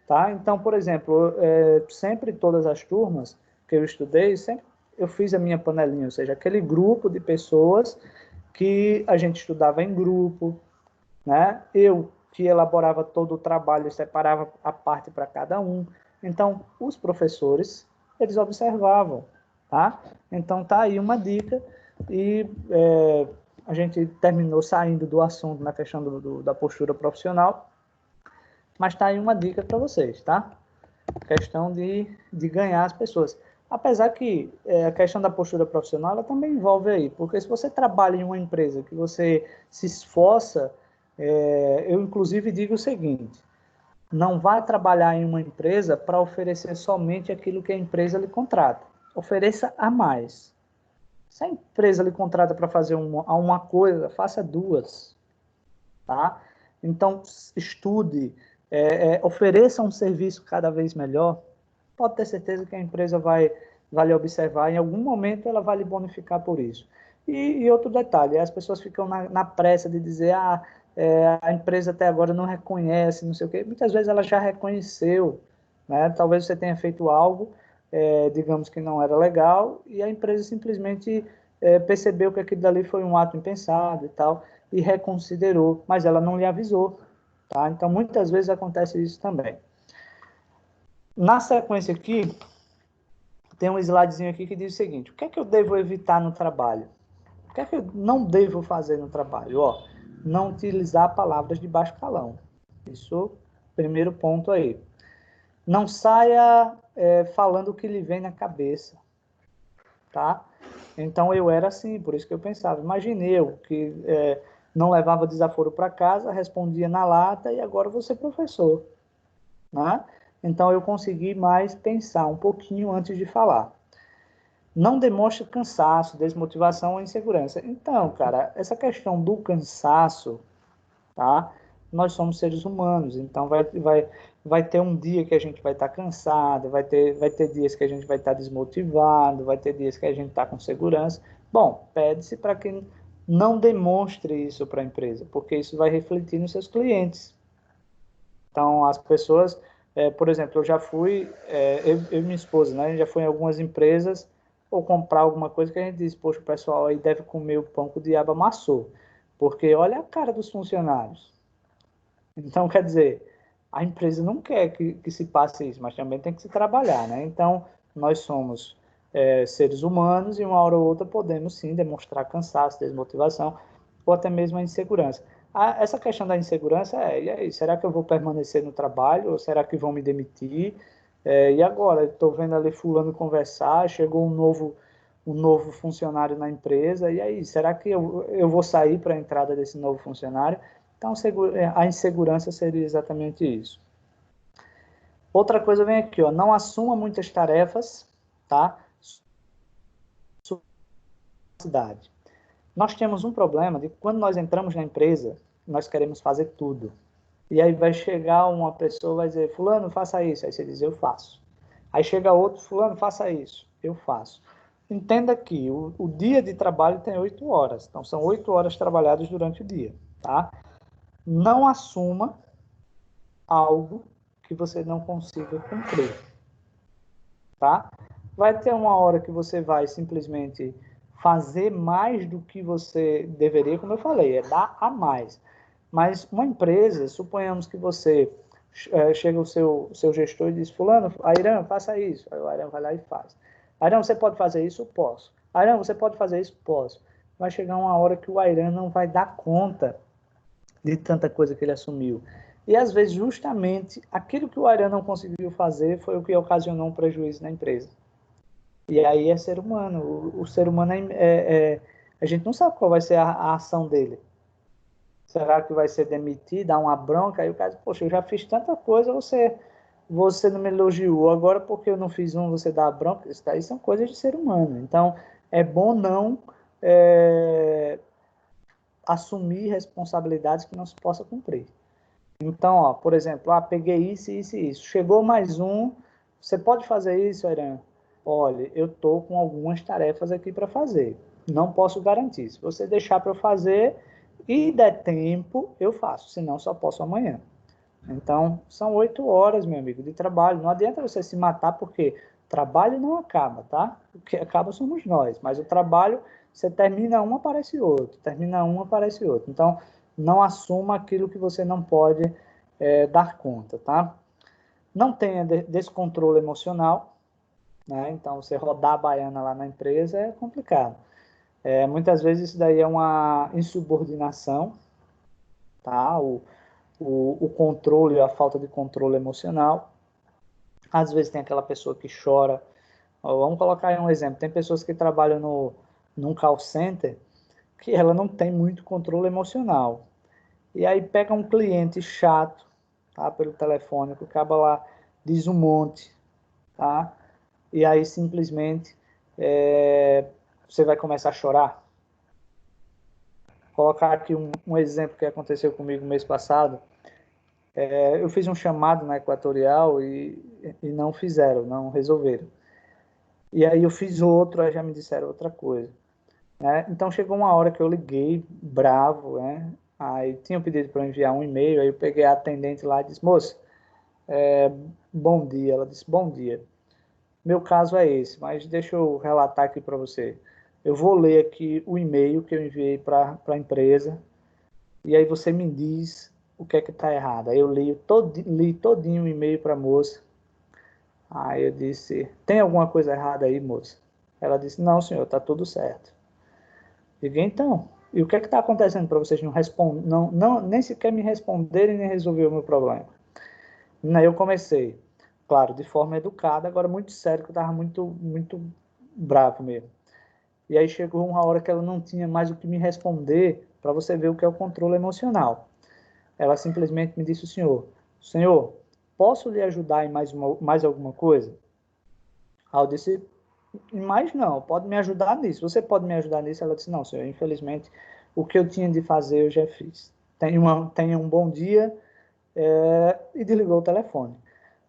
Tá? Então, por exemplo, sempre todas as turmas que eu estudei, sempre eu fiz a minha panelinha, ou seja, aquele grupo de pessoas que a gente estudava em grupo, né? Eu que elaborava todo o trabalho, separava a parte para cada um. Então, os professores, eles observavam, tá? Então, tá aí uma dica e a gente terminou saindo do assunto na questão da postura profissional, mas tá aí uma dica para vocês, tá? Questão de ganhar as pessoas. Apesar que a questão da postura profissional ela também envolve aí, porque se você trabalha em uma empresa que você se esforça, eu inclusive digo o seguinte, não vá trabalhar em uma empresa para oferecer somente aquilo que a empresa lhe contrata. Ofereça a mais. Se a empresa lhe contrata para fazer uma coisa, faça duas. Tá? Então, estude, ofereça um serviço cada vez melhor, pode ter certeza que a empresa vai lhe observar, em algum momento ela vai lhe bonificar por isso. E outro detalhe, as pessoas ficam na pressa de dizer, a empresa até agora não reconhece, não sei o quê. Muitas vezes ela já reconheceu, né? Talvez você tenha feito algo, digamos que não era legal, e a empresa simplesmente percebeu que aquilo dali foi um ato impensado e tal, e reconsiderou, mas ela não lhe avisou. Tá? Então, muitas vezes acontece isso também. Na sequência aqui, tem um slidezinho aqui que diz o seguinte, o que é que eu devo evitar no trabalho? O que é que eu não devo fazer no trabalho? Não utilizar palavras de baixo calão. Isso, primeiro ponto aí. Não saia falando o que lhe vem na cabeça. Tá? Então, eu era assim, por isso que eu pensava. Imagine eu, que não levava desaforo para casa, respondia na lata e agora vou ser professor. Né? Então, eu consegui mais pensar um pouquinho antes de falar. Não demonstre cansaço, desmotivação ou insegurança. Então, cara, essa questão do cansaço, tá? Nós somos seres humanos, então vai ter um dia que a gente vai estar cansado, vai ter dias que a gente vai estar desmotivado, vai ter dias que a gente está com segurança. Bom, pede-se para que não demonstre isso para a empresa, porque isso vai refletir nos seus clientes. Então, as pessoas, por exemplo, eu já fui, eu e minha esposa, né, a gente já foi em algumas empresas ou comprar alguma coisa que a gente diz, poxa, o pessoal aí deve comer o pão que o diabo amassou, porque olha a cara dos funcionários. Então, quer dizer, a empresa não quer que se passe isso, mas também tem que se trabalhar, né? Então, nós somos seres humanos e uma hora ou outra podemos sim demonstrar cansaço, desmotivação ou até mesmo a insegurança. Essa questão da insegurança e aí, será que eu vou permanecer no trabalho ou será que vão me demitir? E agora, estou vendo ali fulano conversar, chegou um novo funcionário na empresa, e aí, será que eu vou sair para a entrada desse novo funcionário? Então, a insegurança seria exatamente isso. Outra coisa vem aqui, não assuma muitas tarefas, tá? Cidade. Nós temos um problema de que quando nós entramos na empresa, nós queremos fazer tudo. E aí vai chegar uma pessoa, vai dizer, fulano, faça isso. Aí você diz, eu faço. Aí chega outro, fulano, faça isso. Eu faço. Entenda que o dia de trabalho tem 8 horas. Então, são 8 horas trabalhadas durante o dia, tá? Não assuma algo que você não consiga cumprir, tá? Vai ter uma hora que você vai simplesmente fazer mais do que você deveria, como eu falei, dar a mais. Mas uma empresa, suponhamos que você chega o seu gestor e diz, fulano, Ayran, faça isso. Aí o Ayran vai lá e faz. Ayran, você pode fazer isso? Posso. Ayran, você pode fazer isso? Posso. Vai chegar uma hora que o Ayran não vai dar conta de tanta coisa que ele assumiu. E, às vezes, justamente, aquilo que o Airan não conseguiu fazer foi o que ocasionou um prejuízo na empresa. E aí é ser humano. O ser humano, a gente não sabe qual vai ser a ação dele. Será que vai ser demitir, dar uma bronca? Aí o cara diz, poxa, eu já fiz tanta coisa, você não me elogiou. Agora, porque eu não fiz você dá a bronca? Isso daí são coisas de ser humano. Então, é bom não assumir responsabilidades que não se possa cumprir. Então, ó, por exemplo, peguei isso, isso e isso. Chegou mais um, você pode fazer isso, Airan? Olha, eu estou com algumas tarefas aqui para fazer. Não posso garantir. Se você deixar para eu fazer e der tempo, eu faço. Senão, só posso amanhã. Então, são 8 horas, meu amigo, de trabalho. Não adianta você se matar, porque trabalho não acaba, tá? O que acaba somos nós. Mas o trabalho, você termina um, aparece outro. Termina um, aparece outro. Então, não assuma aquilo que você não pode dar conta, tá? Não tenha descontrole emocional, né? Então, você rodar a baiana lá na empresa é complicado. Muitas vezes isso daí é uma insubordinação, tá? O controle, a falta de controle emocional. Às vezes tem aquela pessoa que chora. Vamos colocar aí um exemplo. Tem pessoas que trabalham num call center que ela não tem muito controle emocional. E aí pega um cliente chato, tá, pelo telefone, que acaba lá, diz um monte, tá? E aí simplesmente você vai começar a chorar. Vou colocar aqui um exemplo que aconteceu comigo mês passado. Eu fiz um chamado na Equatorial e não fizeram, não resolveram. E aí eu fiz outro, aí já me disseram outra coisa. Né? Então chegou uma hora que eu liguei, bravo, né? Aí tinha pedido para enviar um e-mail, aí eu peguei a atendente lá e disse, moça, bom dia. Ela disse, bom dia. Meu caso é esse, mas deixa eu relatar aqui para você. Eu vou ler aqui o e-mail que eu enviei para a empresa, e aí você me diz o que é que está errado. Aí eu li todinho o e-mail para a moça. Aí eu disse, tem alguma coisa errada aí, moça? Ela disse, não, senhor, está tudo certo. Digo, então, e o que é que está acontecendo para vocês não responder, nem sequer me responderem nem resolver o meu problema? Aí eu comecei, claro, de forma educada, agora muito sério, que eu estava muito, muito bravo mesmo. E aí chegou uma hora que ela não tinha mais o que me responder, para você ver o que é o controle emocional. Ela simplesmente me disse, senhor, posso lhe ajudar em mais alguma coisa? Aí eu disse, mas não, pode me ajudar nisso. Você pode me ajudar nisso? Ela disse, não, senhor, infelizmente, o que eu tinha de fazer eu já fiz. Tenha um bom dia, e desligou o telefone.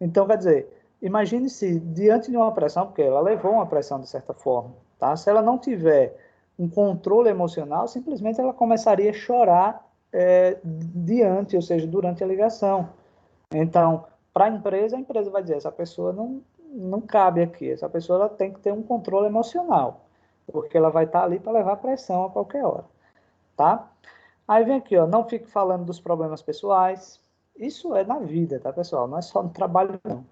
Então, quer dizer, imagine se, diante de uma pressão, porque ela levou uma pressão de certa forma, tá? Se ela não tiver um controle emocional, simplesmente ela começaria a chorar ou seja, durante a ligação. Então, para a empresa vai dizer, essa pessoa não cabe aqui, essa pessoa ela tem que ter um controle emocional, porque ela vai estar ali para levar pressão a qualquer hora, tá? Aí vem aqui, ó, não fique falando dos problemas pessoais. Isso é na vida, tá, pessoal? Não é só no trabalho, não.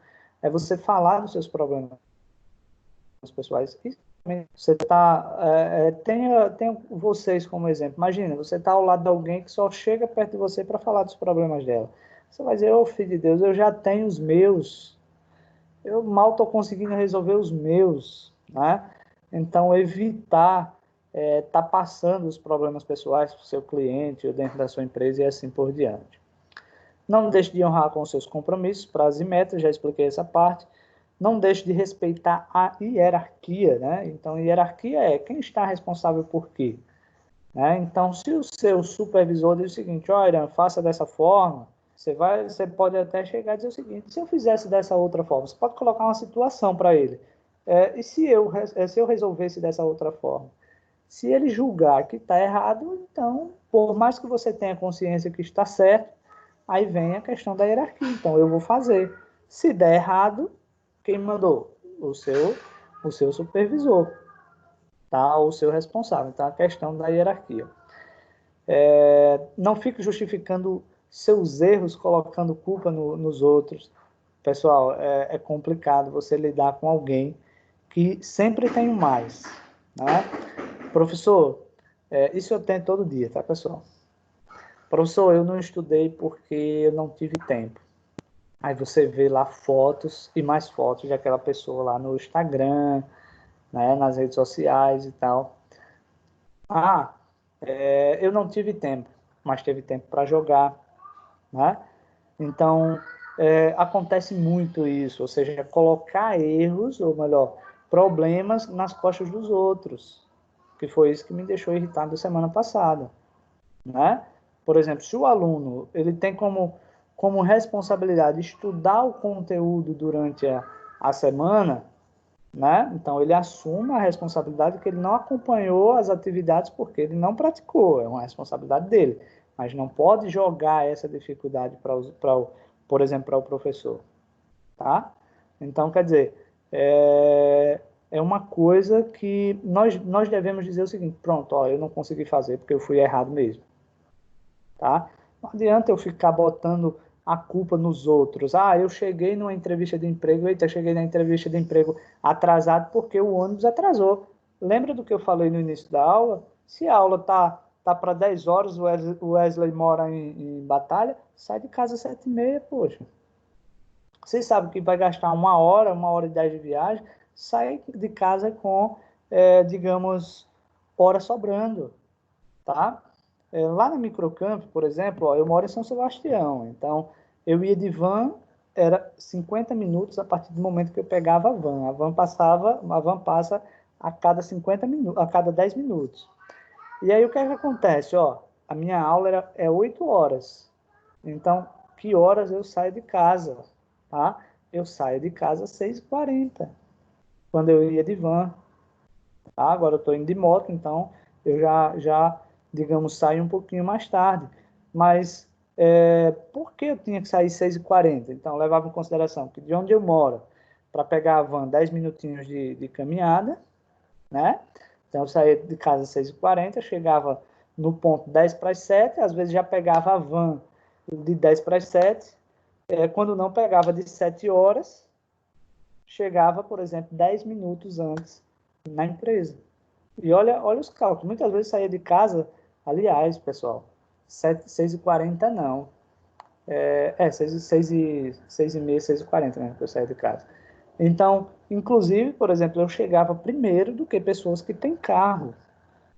É você falar dos seus problemas pessoais. E você tá, tenha vocês como exemplo. Imagina, você está ao lado de alguém que só chega perto de você para falar dos problemas dela. Você vai dizer, ô filho de Deus, eu já tenho os meus. Eu mal estou conseguindo resolver os meus, né? Então, evitar tá passando os problemas pessoais para o seu cliente ou dentro da sua empresa e assim por diante. Não deixe de honrar com os seus compromissos, prazos e metas, já expliquei essa parte. Não deixe de respeitar a hierarquia, né? Então, hierarquia é quem está responsável por quê. Né? Então, se o seu supervisor diz o seguinte, olha, faça dessa forma, você pode até chegar a dizer o seguinte, se eu fizesse dessa outra forma, você pode colocar uma situação para ele. E se eu resolvesse dessa outra forma? Se ele julgar que está errado, então, por mais que você tenha consciência que está certo, aí vem a questão da hierarquia. Então, eu vou fazer. Se der errado, quem mandou? O seu supervisor, tá? O seu responsável. Então, a questão da hierarquia. Não fique justificando seus erros, colocando culpa nos outros. Pessoal, é complicado você lidar com alguém que sempre tem mais, né? Professor, isso eu tenho todo dia, tá, pessoal? Professor, eu não estudei porque eu não tive tempo. Aí você vê lá fotos e mais fotos daquela pessoa lá no Instagram, né, nas redes sociais e tal. Ah, eu não tive tempo, mas teve tempo para jogar, né? Então, acontece muito isso, ou seja, colocar erros, ou melhor, problemas nas costas dos outros, que foi isso que me deixou irritado semana passada, né? Por exemplo, se o aluno ele tem como responsabilidade estudar o conteúdo durante a semana, né? Então ele assume a responsabilidade que ele não acompanhou as atividades porque ele não praticou, é uma responsabilidade dele, mas não pode jogar essa dificuldade por exemplo, para o professor, tá? Então, quer dizer, é uma coisa que nós devemos dizer o seguinte: pronto, ó, eu não consegui fazer porque eu fui errado mesmo, tá? Não adianta eu ficar botando a culpa nos outros. Ah, eu cheguei numa entrevista de emprego, eita, cheguei na entrevista de emprego atrasado porque o ônibus atrasou. Lembra do que eu falei no início da aula? Se a aula tá para 10 horas, o Wesley mora em Batalha, sai de casa às 7h30, poxa. Vocês sabem que vai gastar 1 hora e 10 de viagem, sai de casa com, digamos, hora sobrando, tá? Lá na Microcamp, por exemplo, ó, eu moro em São Sebastião, então eu ia de van, era 50 minutos a partir do momento que eu pegava a van. A van passa a cada 50 minutos, a cada 10 minutos. E aí o que é que acontece? Ó, a minha aula é 8 horas. Então, que horas eu saio de casa? Tá? Eu saio de casa às 6h40, quando eu ia de van. Tá? Agora eu estou indo de moto, então eu já, digamos, saio um pouquinho mais tarde. Mas por que eu tinha que sair 6h40? Então, eu levava em consideração que de onde eu moro, para pegar a van, 10 minutinhos de caminhada, né? Então, eu saía de casa às 6h40, chegava no ponto 10 para as 7, às vezes já pegava a van de 10 para as 7, quando não pegava de 7 horas, chegava, por exemplo, 10 minutos antes na empresa. E olha os cálculos. Muitas vezes saía de casa, aliás, pessoal, 6h40 não. 6h30, 6h40, né, que eu saía de casa. Então, inclusive, por exemplo, eu chegava primeiro do que pessoas que têm carro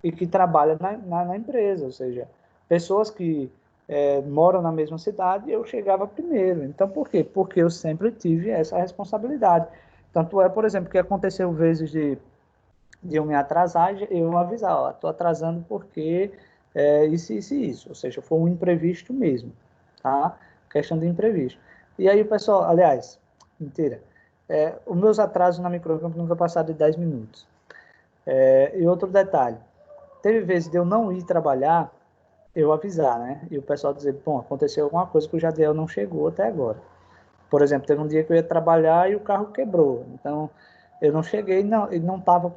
e que trabalham na empresa, ou seja, pessoas que moram na mesma cidade, eu chegava primeiro. Então, por quê? Porque eu sempre tive essa responsabilidade. Tanto é, por exemplo, que aconteceu vezes de eu me atrasar, eu avisar, ó, estou atrasando porque isso e isso, ou seja, foi um imprevisto mesmo, tá? Questão de imprevisto. E aí o pessoal, aliás, mentira, os meus atrasos na Microcamp nunca passaram de 10 minutos. E outro detalhe, teve vezes de eu não ir trabalhar, eu avisar, né? E o pessoal dizer, bom, aconteceu alguma coisa que o Jadiel não chegou até agora. Por exemplo, teve um dia que eu ia trabalhar e o carro quebrou. Então, eu não cheguei, não, ele não estava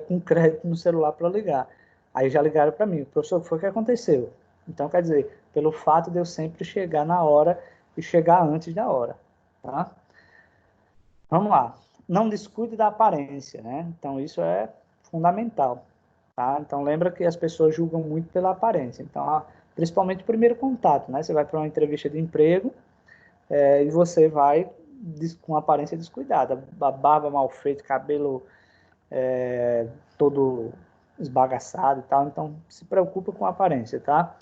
com crédito no celular para ligar. Aí já ligaram para mim, professor, o que foi que aconteceu? Então, quer dizer, pelo fato de eu sempre chegar na hora e chegar antes da hora, tá? Vamos lá. Não descuide da aparência, né? Então, isso é fundamental, tá? Então, lembra que as pessoas julgam muito pela aparência. Então, principalmente o primeiro contato, né? Você vai para uma entrevista de emprego, e você vai com aparência descuidada, barba mal feita, cabelo todo esbagaçado e tal, então se preocupa com a aparência, tá?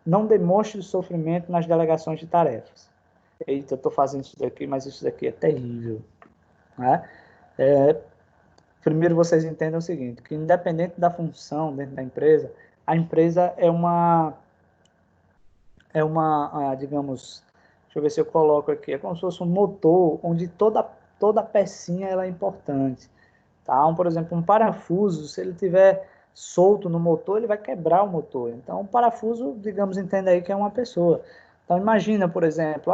Não demonstre sofrimento nas delegações de tarefas. Eita, eu estou fazendo isso daqui, mas isso daqui é terrível, né? Primeiro vocês entendam o seguinte, que independente da função dentro da empresa, a empresa digamos, deixa eu ver se eu coloco aqui, é como se fosse um motor onde toda pecinha ela é importante, tá? Por exemplo, um parafuso, se ele tiver solto no motor, ele vai quebrar o motor. Então, um parafuso, digamos, entenda aí que é uma pessoa. Então, imagina, por exemplo,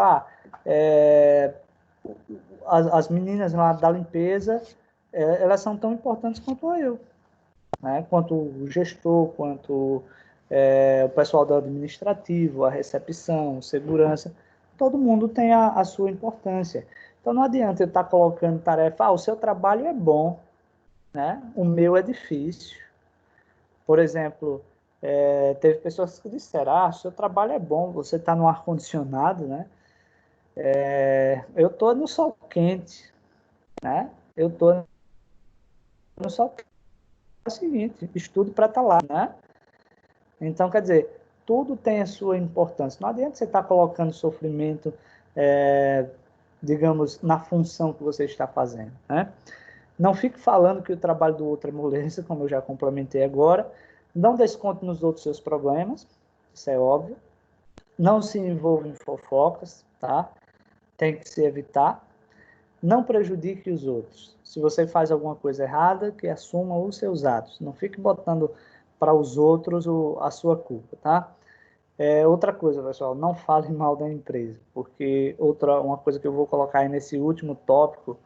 as meninas lá da limpeza, elas são tão importantes quanto eu, né? Quanto o gestor, quanto o pessoal do administrativo, a recepção, segurança, todo mundo tem a sua importância. Então não adianta eu estar colocando tarefa, o seu trabalho é bom, né? O meu é difícil. Por exemplo, Teve pessoas que disseram, seu trabalho é bom, você está no ar-condicionado, né? Eu estou no sol quente, né? Eu estou no sol quente. É o seguinte, estudo para estar lá, né? Então, quer dizer, tudo tem a sua importância. Não adianta você estar colocando sofrimento, digamos, na função que você está fazendo, né? Não fique falando que o trabalho do outro é moleza, como eu já complementei agora. Não desconte nos outros seus problemas, isso é óbvio. Não se envolva em fofocas, tá? Tem que se evitar. Não prejudique os outros. Se você faz alguma coisa errada, que assuma os seus atos. Não fique botando para os outros a sua culpa, tá? Outra coisa, pessoal, não fale mal da empresa, porque uma coisa que eu vou colocar aí nesse último tópico,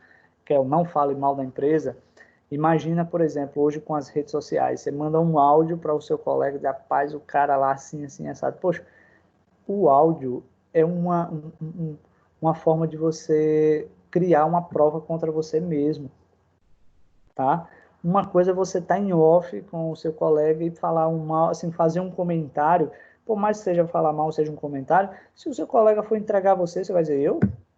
que é o não fale mal da empresa. Imagina, por exemplo, hoje com as redes sociais, você manda um áudio para o seu colega de rapaz, o cara lá assim, assim, assado. Poxa, o áudio é uma forma de você criar uma prova contra você mesmo, tá? Uma coisa é você estar em off com o seu colega e falar um mal, assim, fazer um comentário, por mais que seja falar mal, seja um comentário, se o seu colega for entregar você, você vai dizer,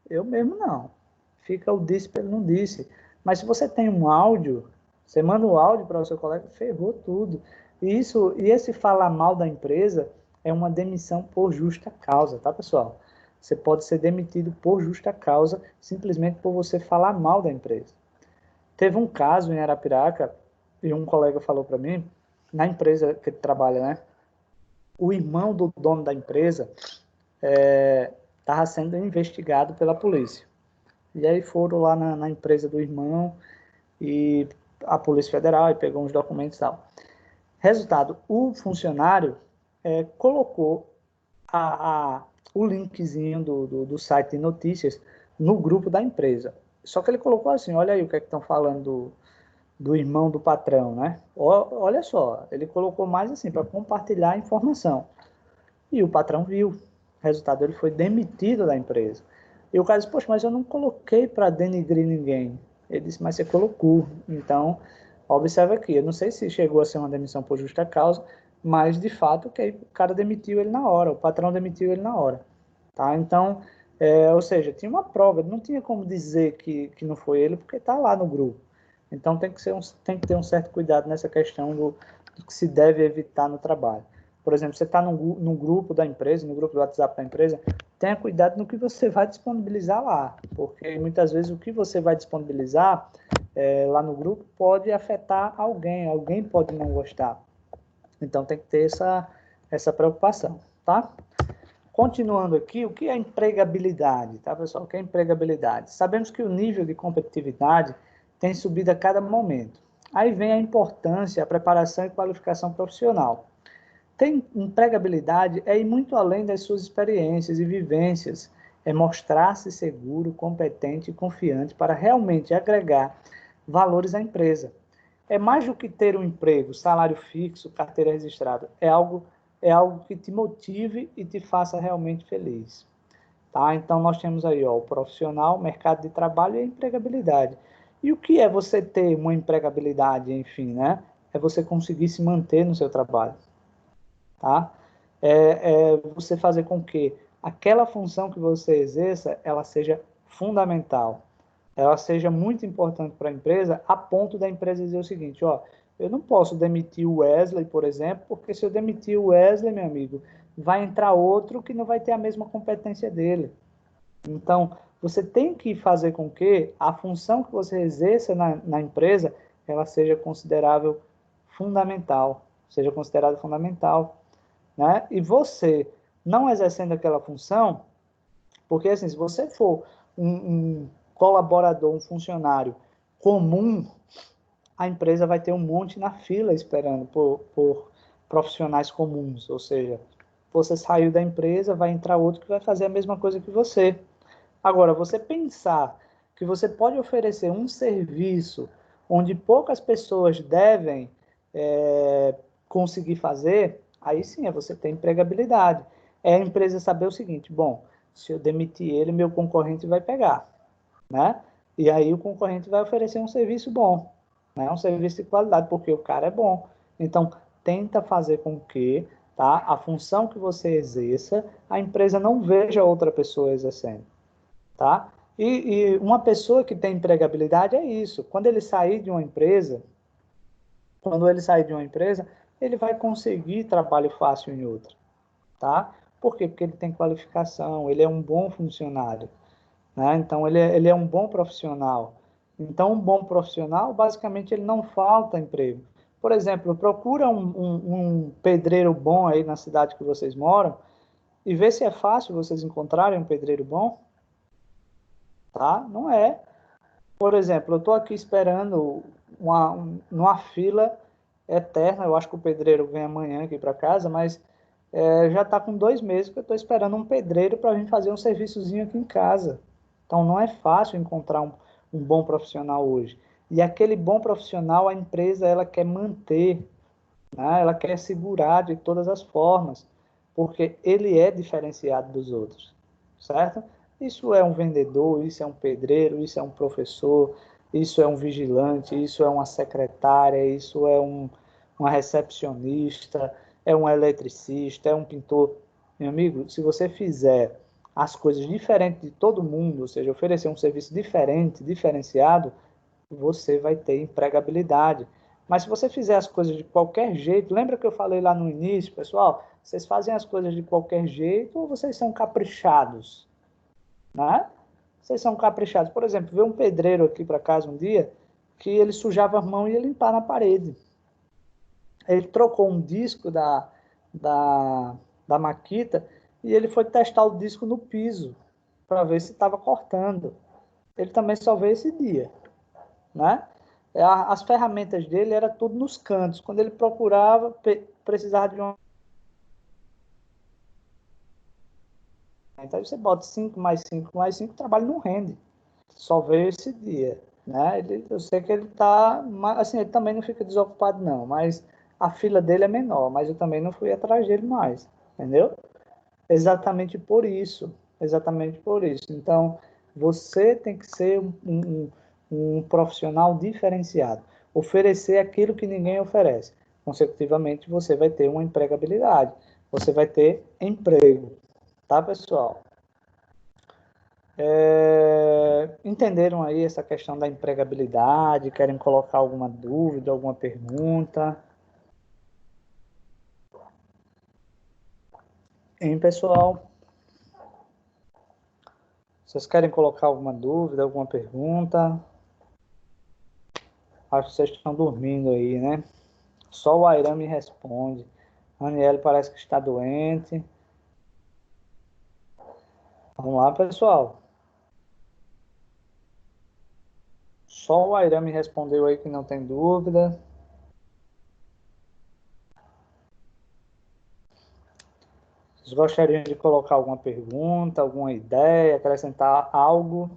eu mesmo não. Fica o disse pelo não disse. Mas se você tem um áudio, você manda o áudio para o seu colega, ferrou tudo. E esse falar mal da empresa é uma demissão por justa causa, tá, pessoal? Você pode ser demitido por justa causa, simplesmente por você falar mal da empresa. Teve um caso em Arapiraca, e um colega falou para mim, na empresa que ele trabalha, né? O irmão do dono da empresa estava sendo investigado pela polícia. E aí foram lá na empresa do irmão e a Polícia Federal e pegou uns documentos e tal. Resultado, o funcionário colocou o linkzinho do site de notícias no grupo da empresa. Só que ele colocou assim, olha aí o que é que estão falando do irmão do patrão, né? Olha só, ele colocou mais assim, para compartilhar a informação. E o patrão viu. Resultado, ele foi demitido da empresa. E o cara disse, poxa, mas eu não coloquei para denigrir ninguém. Ele disse, mas você colocou. Então, observa aqui, eu não sei se chegou a ser uma demissão por justa causa, mas de fato o cara demitiu ele na hora, o patrão demitiu ele na hora. Tá? Então, ou seja, tinha uma prova, não tinha como dizer que não foi ele, porque está lá no grupo. Então tem que ter um certo cuidado nessa questão do que se deve evitar no trabalho. Por exemplo, você está no grupo da empresa, no grupo do WhatsApp da empresa, tenha cuidado no que você vai disponibilizar lá, porque muitas vezes o que você vai disponibilizar lá no grupo pode afetar alguém pode não gostar. Então tem que ter essa preocupação, tá? Continuando aqui, o que é empregabilidade, tá, pessoal? O que é empregabilidade? Sabemos que o nível de competitividade tem subido a cada momento. Aí vem a importância, a preparação e qualificação profissional. Ter empregabilidade é ir muito além das suas experiências e vivências, é mostrar-se seguro, competente e confiante para realmente agregar valores à empresa. É mais do que ter um emprego, salário fixo, carteira registrada. É algo que te motive e te faça realmente feliz. Tá? Então, nós temos aí o profissional, mercado de trabalho e a empregabilidade. E o que é você ter uma empregabilidade, enfim, né? É você conseguir se manter no seu trabalho. Tá? É você fazer com que aquela função que você exerça, ela seja fundamental, ela seja muito importante para a empresa, a ponto da empresa dizer o seguinte, ó, eu não posso demitir o Wesley, por exemplo, porque se eu demitir o Wesley, meu amigo, vai entrar outro que não vai ter a mesma competência dele. Então, você tem que fazer com que a função que você exerça na empresa, ela seja considerável fundamental, seja considerada fundamental, né? E você não exercendo aquela função, porque assim, se você for um colaborador, um funcionário comum, a empresa vai ter um monte na fila esperando por profissionais comuns, ou seja, você saiu da empresa, vai entrar outro que vai fazer a mesma coisa que você. Agora, você pensar que você pode oferecer um serviço onde poucas pessoas devem conseguir fazer, aí sim é você ter empregabilidade. É a empresa saber o seguinte, bom, se eu demitir ele, meu concorrente vai pegar, né? E aí o concorrente vai oferecer um serviço bom, né? Um serviço de qualidade, porque o cara é bom. Então, tenta fazer com que, tá, a função que você exerça, a empresa não veja outra pessoa exercendo, tá? E uma pessoa que tem empregabilidade é isso. Quando ele sair de uma empresa, ele vai conseguir trabalho fácil em outra, tá? Por quê? Porque ele tem qualificação, ele é um bom funcionário, né? Então, ele é um bom profissional. Então, um bom profissional, basicamente, ele não falta emprego. Por exemplo, procura um pedreiro bom aí na cidade que vocês moram e vê se é fácil vocês encontrarem um pedreiro bom, tá? Não é. Por exemplo, eu estou aqui esperando numa fila eterna. Eu acho que o pedreiro vem amanhã aqui para casa, mas já está com 2 meses que eu estou esperando um pedreiro para vir fazer um serviçozinho aqui em casa. Então, não é fácil encontrar um bom profissional hoje. E aquele bom profissional, a empresa ela quer manter, né? Ela quer segurar de todas as formas, porque ele é diferenciado dos outros, certo? Isso é um vendedor, isso é um pedreiro, isso é um professor, isso é um vigilante, isso é uma secretária, isso é uma recepcionista, é um eletricista, é um pintor. Meu amigo, se você fizer as coisas diferentes de todo mundo, ou seja, oferecer um serviço diferente, diferenciado, você vai ter empregabilidade. Mas se você fizer as coisas de qualquer jeito, lembra que eu falei lá no início, pessoal? Vocês fazem as coisas de qualquer jeito ou vocês são caprichados, né? Vocês são caprichados. Por exemplo, veio um pedreiro aqui para casa um dia que ele sujava as mãos e ia limpar na parede. Ele trocou um disco da, da Makita e ele foi testar o disco no piso para ver se estava cortando. Ele também só veio esse dia, né? As ferramentas dele era tudo nos cantos. Quando ele procurava, precisava de uma. Então você bota 5 mais 5 mais 5, o trabalho não rende. Só veio esse dia, né? Eu sei que ele está, assim, ele também não fica desocupado não, mas a fila dele é menor, mas eu também não fui atrás dele mais, entendeu? Exatamente por isso, exatamente por isso. Então, você tem que ser um profissional diferenciado, oferecer aquilo que ninguém oferece. Consecutivamente, você vai ter uma empregabilidade, você vai ter emprego, tá, pessoal? Entenderam aí essa questão da empregabilidade? Querem colocar alguma dúvida, alguma pergunta? Hein, pessoal? Vocês querem colocar alguma dúvida, alguma pergunta? Acho que vocês estão dormindo aí, né? Só o Airam me responde. A Aniele parece que está doente. Vamos lá, pessoal. Só o Airam me respondeu aí que não tem dúvida. Vocês gostariam de colocar alguma pergunta, alguma ideia, acrescentar algo?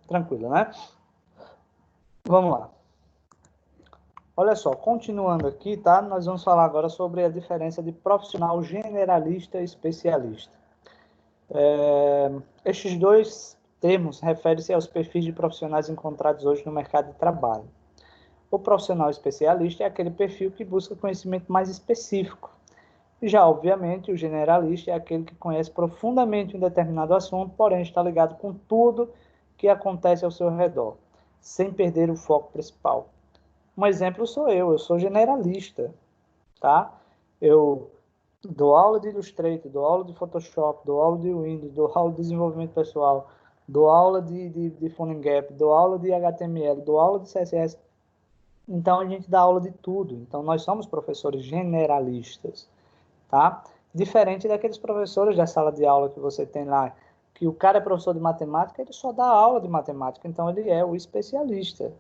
Tranquilo, né? Vamos lá. Olha só, continuando aqui, tá? Nós vamos falar agora sobre a diferença de profissional generalista e especialista. Estes dois termos referem-se aos perfis de profissionais encontrados hoje no mercado de trabalho. O profissional especialista é aquele perfil que busca conhecimento mais específico. Já, obviamente, o generalista é aquele que conhece profundamente um determinado assunto, porém está ligado com tudo que acontece ao seu redor, sem perder o foco principal. Um exemplo sou eu sou generalista, tá? Eu dou aula de Illustrator, dou aula de Photoshop, dou aula de Windows, dou aula de desenvolvimento pessoal, dou aula de PhoneGap, dou aula de HTML, dou aula de CSS. Então, a gente dá aula de tudo. Então, nós somos professores generalistas, tá? Diferente daqueles professores da sala de aula que você tem lá, que o cara é professor de matemática, ele só dá aula de matemática, então ele é o especialista.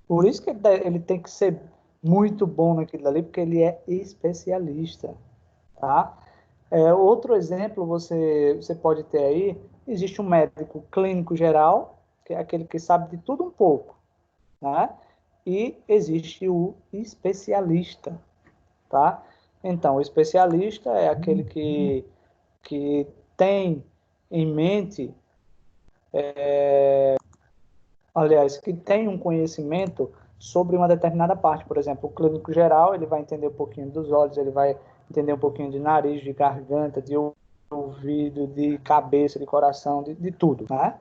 Por isso que ele tem que ser muito bom naquilo ali, porque ele é especialista, tá? Outro exemplo você pode ter aí, existe um médico clínico geral, que é aquele que sabe de tudo um pouco, né? E existe o especialista, tá? Então, o especialista é aquele que tem em mente aliás, que tem um conhecimento sobre uma determinada parte. Por exemplo, o clínico geral, ele vai entender um pouquinho dos olhos, ele vai entender um pouquinho de nariz, de garganta, de ouvido, de cabeça, de coração, de tudo, né?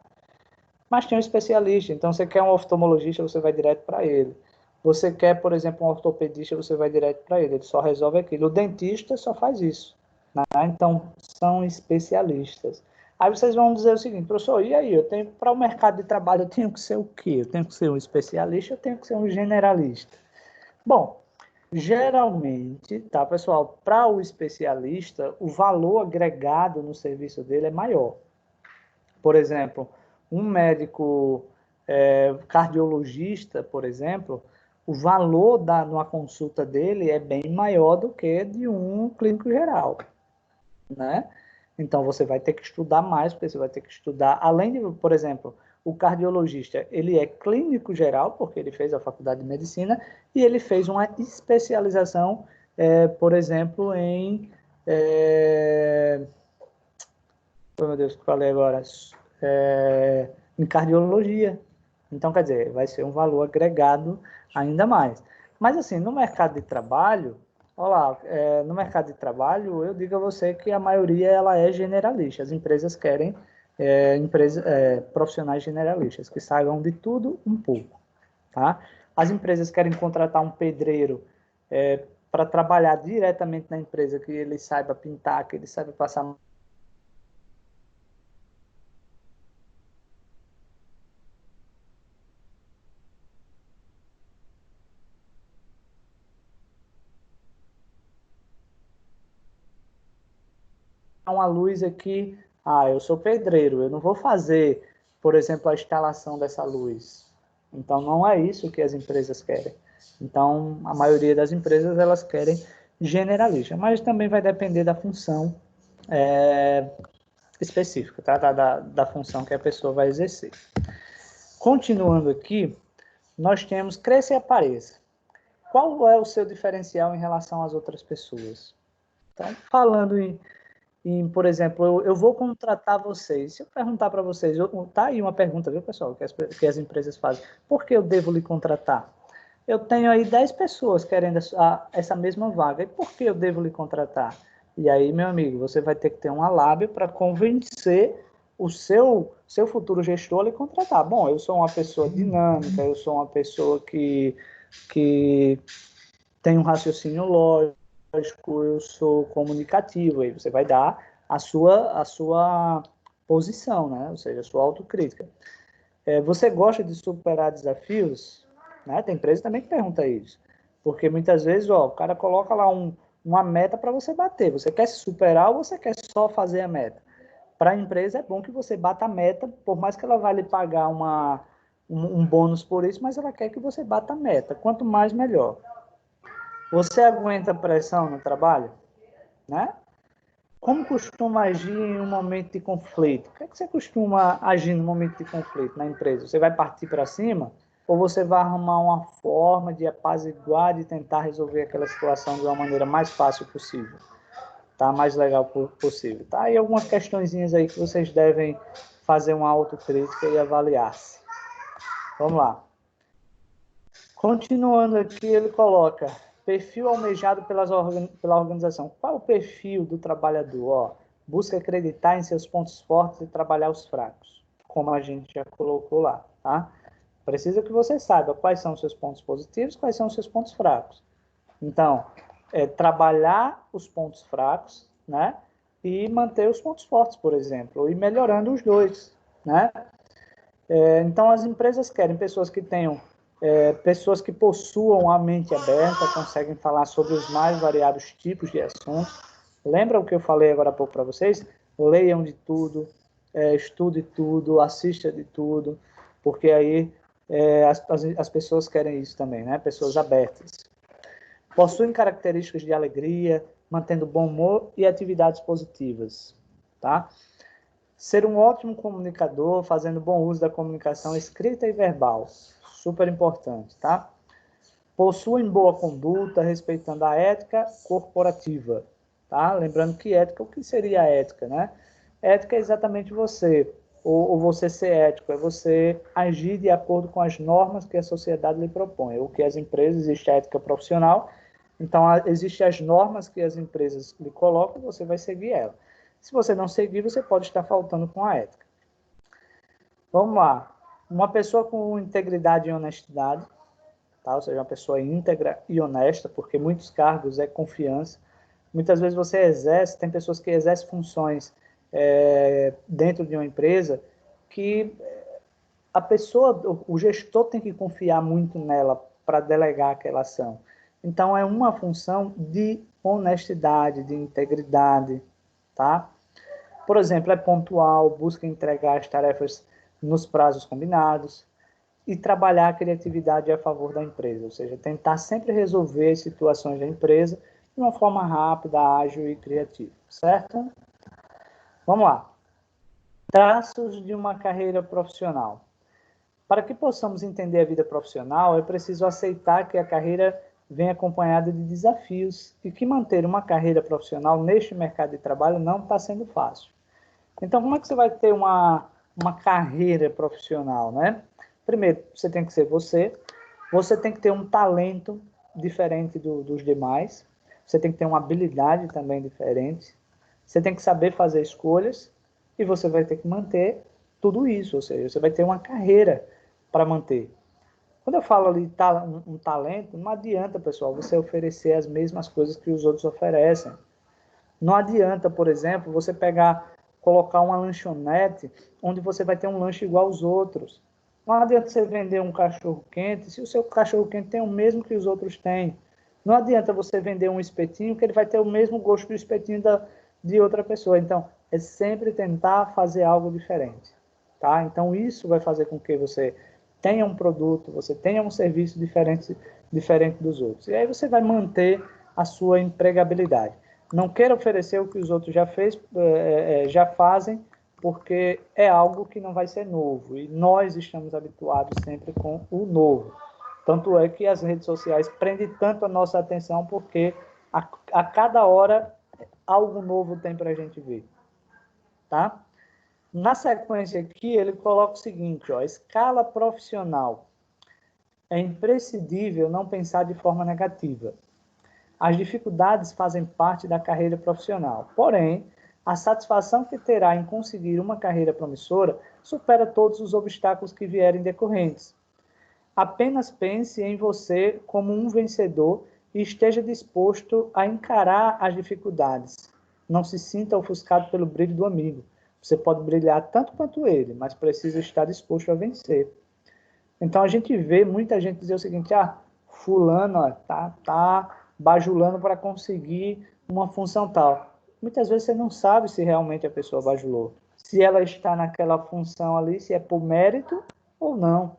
Mas tem um especialista, então você quer um oftalmologista, você vai direto para ele. Você quer, por exemplo, um ortopedista, você vai direto para ele só resolve aquilo. O dentista só faz isso, né? Então, são especialistas. Aí vocês vão dizer o seguinte, professor, e aí, para o mercado de trabalho, eu tenho que ser o quê? Eu tenho que ser um especialista, eu tenho que ser um generalista. Bom, geralmente, tá, pessoal, para o especialista, o valor agregado no serviço dele é maior. Por exemplo, um médico cardiologista, por exemplo, o valor numa consulta dele é bem maior do que de um clínico geral, né? Então, você vai ter que estudar mais, porque você vai ter que estudar, além de, por exemplo, o cardiologista, ele é clínico geral, porque ele fez a faculdade de medicina, e ele fez uma especialização, por exemplo, em... oh, meu Deus, que falei agora? Em cardiologia. Então, quer dizer, vai ser um valor agregado ainda mais. Mas, assim, no mercado de trabalho, olha lá, no mercado de trabalho, eu digo a você que a maioria ela é generalista. As empresas querem profissionais generalistas, que saibam de tudo um pouco. Tá? As empresas querem contratar um pedreiro para trabalhar diretamente na empresa, que ele saiba pintar, que ele saiba passar uma luz aqui. Ah, eu sou pedreiro, eu não vou fazer, por exemplo, a instalação dessa luz. Então, não é isso que as empresas querem. Então, a maioria das empresas, elas querem generalista, mas também vai depender da função específica, tá? Da função que a pessoa vai exercer. Continuando aqui, nós temos cresça e apareça. Qual é o seu diferencial em relação às outras pessoas? Então, falando por exemplo, eu vou contratar vocês. Se eu perguntar para vocês, tá aí uma pergunta, viu, pessoal, que as empresas fazem. Por que eu devo lhe contratar? Eu tenho aí 10 pessoas querendo essa mesma vaga. E por que eu devo lhe contratar? E aí, meu amigo, você vai ter que ter uma lábia para convencer o seu futuro gestor a lhe contratar. Bom, eu sou uma pessoa dinâmica, eu sou uma pessoa que tem um raciocínio lógico, eu sou comunicativo, aí você vai dar a sua posição, né? Ou seja, a sua autocrítica. Você gosta de superar desafios? Né? Tem empresa também que pergunta isso. Porque muitas vezes, o cara coloca lá uma meta para você bater. Você quer se superar ou você quer só fazer a meta? Para a empresa é bom que você bata a meta, por mais que ela vá lhe pagar um bônus por isso, mas ela quer que você bata a meta. Quanto mais, melhor. Você aguenta pressão no trabalho? Né? Como costuma agir em um momento de conflito? O que é que você costuma agir no momento de conflito na empresa? Você vai partir para cima? Ou você vai arrumar uma forma de apaziguar, de tentar resolver aquela situação de uma maneira mais fácil possível? Tá? Mais legal possível. Tá? E algumas questõezinhas aí que vocês devem fazer uma autocrítica e avaliar-se. Vamos lá. Continuando aqui, ele coloca perfil almejado pela organização. Qual é o perfil do trabalhador? Ó, busca acreditar em seus pontos fortes e trabalhar os fracos, como a gente já colocou lá. Tá? Precisa que você saiba quais são os seus pontos positivos, quais são os seus pontos fracos. Então, trabalhar os pontos fracos, né? E manter os pontos fortes, por exemplo, e melhorando os dois, né? Então, as empresas querem pessoas que tenham pessoas que possuam a mente aberta, conseguem falar sobre os mais variados tipos de assuntos. Lembra o que eu falei agora há pouco para vocês? Leiam de tudo, estude tudo, assista de tudo, porque aí as pessoas querem isso também, né? Pessoas abertas. Possuem características de alegria, mantendo bom humor e atividades positivas, tá? Ser um ótimo comunicador, fazendo bom uso da comunicação escrita e verbal. Super importante, tá? Possuem boa conduta, respeitando a ética corporativa, tá? Lembrando que ética, o que seria a ética, né? Ética é exatamente você ou você ser ético, é você agir de acordo com as normas que a sociedade lhe propõe, ou que as empresas, existe a ética profissional, então existem as normas que as empresas lhe colocam, você vai seguir ela. Se você não seguir, você pode estar faltando com a ética. Vamos lá. Uma pessoa com integridade e honestidade, tá? Ou seja, uma pessoa íntegra e honesta, porque muitos cargos é confiança. Muitas vezes você exerce, tem pessoas que exercem funções dentro de uma empresa que a pessoa, o gestor tem que confiar muito nela para delegar aquela ação. Então, é uma função de honestidade, de integridade, tá? Por exemplo, é pontual, busca entregar as tarefas nos prazos combinados e trabalhar a criatividade a favor da empresa, ou seja, tentar sempre resolver situações da empresa de uma forma rápida, ágil e criativa, certo? Vamos lá. Traços de uma carreira profissional. Para que possamos entender a vida profissional, é preciso aceitar que a carreira vem acompanhada de desafios e que manter uma carreira profissional neste mercado de trabalho não está sendo fácil. Então, como é que você vai ter uma carreira profissional, né? Primeiro, você tem que ser você tem que ter um talento diferente dos demais, você tem que ter uma habilidade também diferente, você tem que saber fazer escolhas e você vai ter que manter tudo isso, ou seja, você vai ter uma carreira para manter. Quando eu falo ali um talento, não adianta, pessoal, você oferecer as mesmas coisas que os outros oferecem. Não adianta, por exemplo, você colocar uma lanchonete onde você vai ter um lanche igual aos outros. Não adianta você vender um cachorro-quente se o seu cachorro-quente tem o mesmo que os outros têm. Não adianta você vender um espetinho que ele vai ter o mesmo gosto do espetinho de outra pessoa. Então, é sempre tentar fazer algo diferente. Tá? Então, isso vai fazer com que você tenha um produto, você tenha um serviço diferente dos outros. E aí você vai manter a sua empregabilidade. Não queira oferecer o que os outros já fazem, porque é algo que não vai ser novo. E nós estamos habituados sempre com o novo. Tanto é que as redes sociais prendem tanto a nossa atenção, porque a cada hora algo novo tem para a gente ver. Tá? Na sequência aqui, ele coloca o seguinte, ó, escala profissional. É imprescindível não pensar de forma negativa. As dificuldades fazem parte da carreira profissional. Porém, a satisfação que terá em conseguir uma carreira promissora supera todos os obstáculos que vierem decorrentes. Apenas pense em você como um vencedor e esteja disposto a encarar as dificuldades. Não se sinta ofuscado pelo brilho do amigo. Você pode brilhar tanto quanto ele, mas precisa estar disposto a vencer. Então a gente vê muita gente dizer o seguinte, fulano tá bajulando para conseguir uma função tal. Muitas vezes você não sabe se realmente a pessoa bajulou, se ela está naquela função ali, se é por mérito ou não.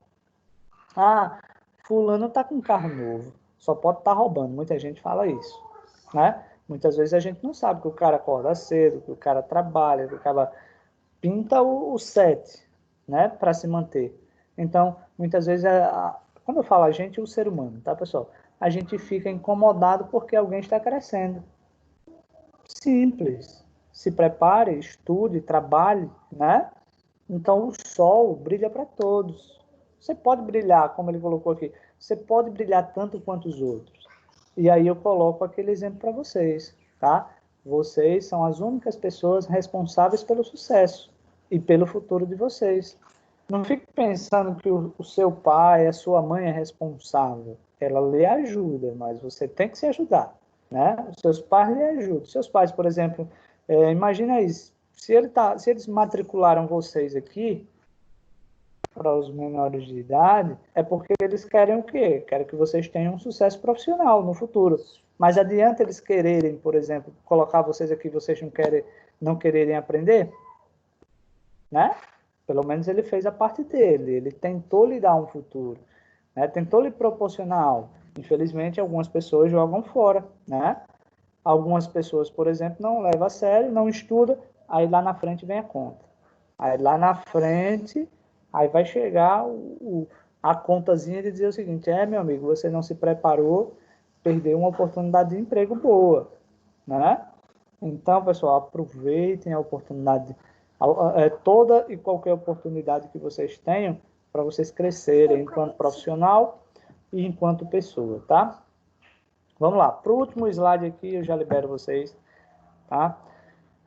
Fulano está com um carro novo, só pode estar roubando. Muita gente fala isso, né? Muitas vezes a gente não sabe que o cara acorda cedo, que o cara trabalha, que o cara pinta o set, né, para se manter. Então, muitas vezes, quando eu falo a gente, o ser humano, tá, pessoal? A gente fica incomodado porque alguém está crescendo. Simples. Se prepare, estude, trabalhe, né? Então, o sol brilha para todos. Você pode brilhar, como ele colocou aqui, você pode brilhar tanto quanto os outros. E aí eu coloco aquele exemplo para vocês, tá? Vocês são as únicas pessoas responsáveis pelo sucesso e pelo futuro de vocês. Não fique pensando que o seu pai, a sua mãe é responsável. Ela lhe ajuda, mas você tem que se ajudar, né? Os seus pais lhe ajudam. Seus pais, por exemplo, imagina isso. Se eles matricularam vocês aqui para os menores de idade, é porque eles querem o quê? Querem que vocês tenham um sucesso profissional no futuro. Mas adianta eles quererem, por exemplo, colocar vocês aqui, vocês não quererem aprender? Né? Pelo menos ele fez a parte dele, ele tentou lhe dar um futuro, né? Tentou lhe proporcionar algo. Infelizmente, algumas pessoas jogam fora, né? Algumas pessoas, por exemplo, não levam a sério, não estudam, aí lá na frente vem a conta. Aí lá na frente, aí vai chegar a contazinha de dizer o seguinte, meu amigo, você não se preparou, perdeu uma oportunidade de emprego boa, né? Então, pessoal, aproveitem a oportunidade toda e qualquer oportunidade que vocês tenham para vocês crescerem enquanto profissional e enquanto pessoa, tá? Vamos lá, para o último slide aqui, eu já libero vocês, tá?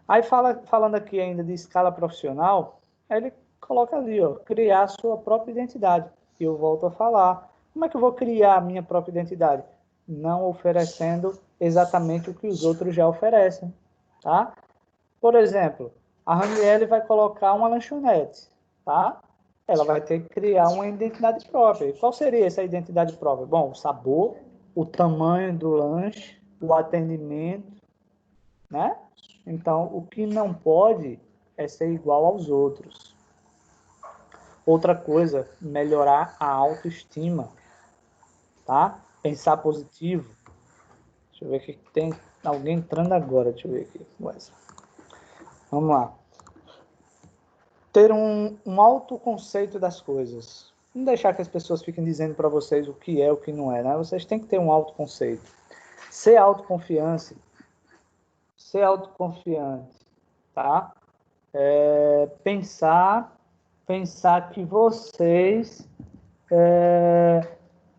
Aí falando aqui ainda de escala profissional, ele coloca ali, ó, criar a sua própria identidade. E eu volto a falar, como é que eu vou criar a minha própria identidade? Não oferecendo exatamente o que os outros já oferecem, tá? Por exemplo, a Raniele vai colocar uma lanchonete, tá? Ela vai ter que criar uma identidade própria. E qual seria essa identidade própria? Bom, o sabor, o tamanho do lanche, o atendimento, né? Então, o que não pode é ser igual aos outros. Outra coisa, melhorar a autoestima, tá? Pensar positivo. Deixa eu ver o que tem alguém entrando agora, deixa eu ver aqui. Vamos lá. Ter um autoconceito das coisas. Não deixar que as pessoas fiquem dizendo para vocês o que é, o que não é, né? Vocês têm que ter um autoconceito. Ser autoconfiante, tá? Pensar que vocês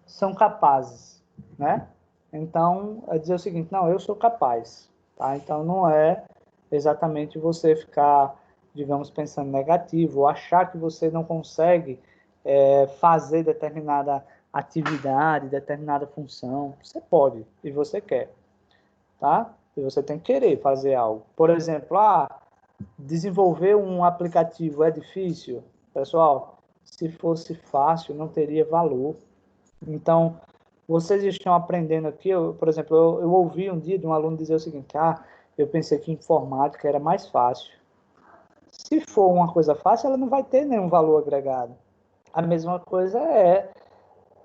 são capazes, né? Então, é dizer o seguinte, não, eu sou capaz, tá? Então, não é exatamente você ficar, digamos, pensando negativo, ou achar que você não consegue fazer determinada atividade, determinada função. Você pode, e você quer, tá? E você tem que querer fazer algo. Por exemplo, desenvolver um aplicativo é difícil? Pessoal, se fosse fácil, não teria valor. Então, vocês estão aprendendo aqui, por exemplo, eu ouvi um dia de um aluno dizer o seguinte, eu pensei que informática era mais fácil. Se for uma coisa fácil, ela não vai ter nenhum valor agregado. A mesma coisa é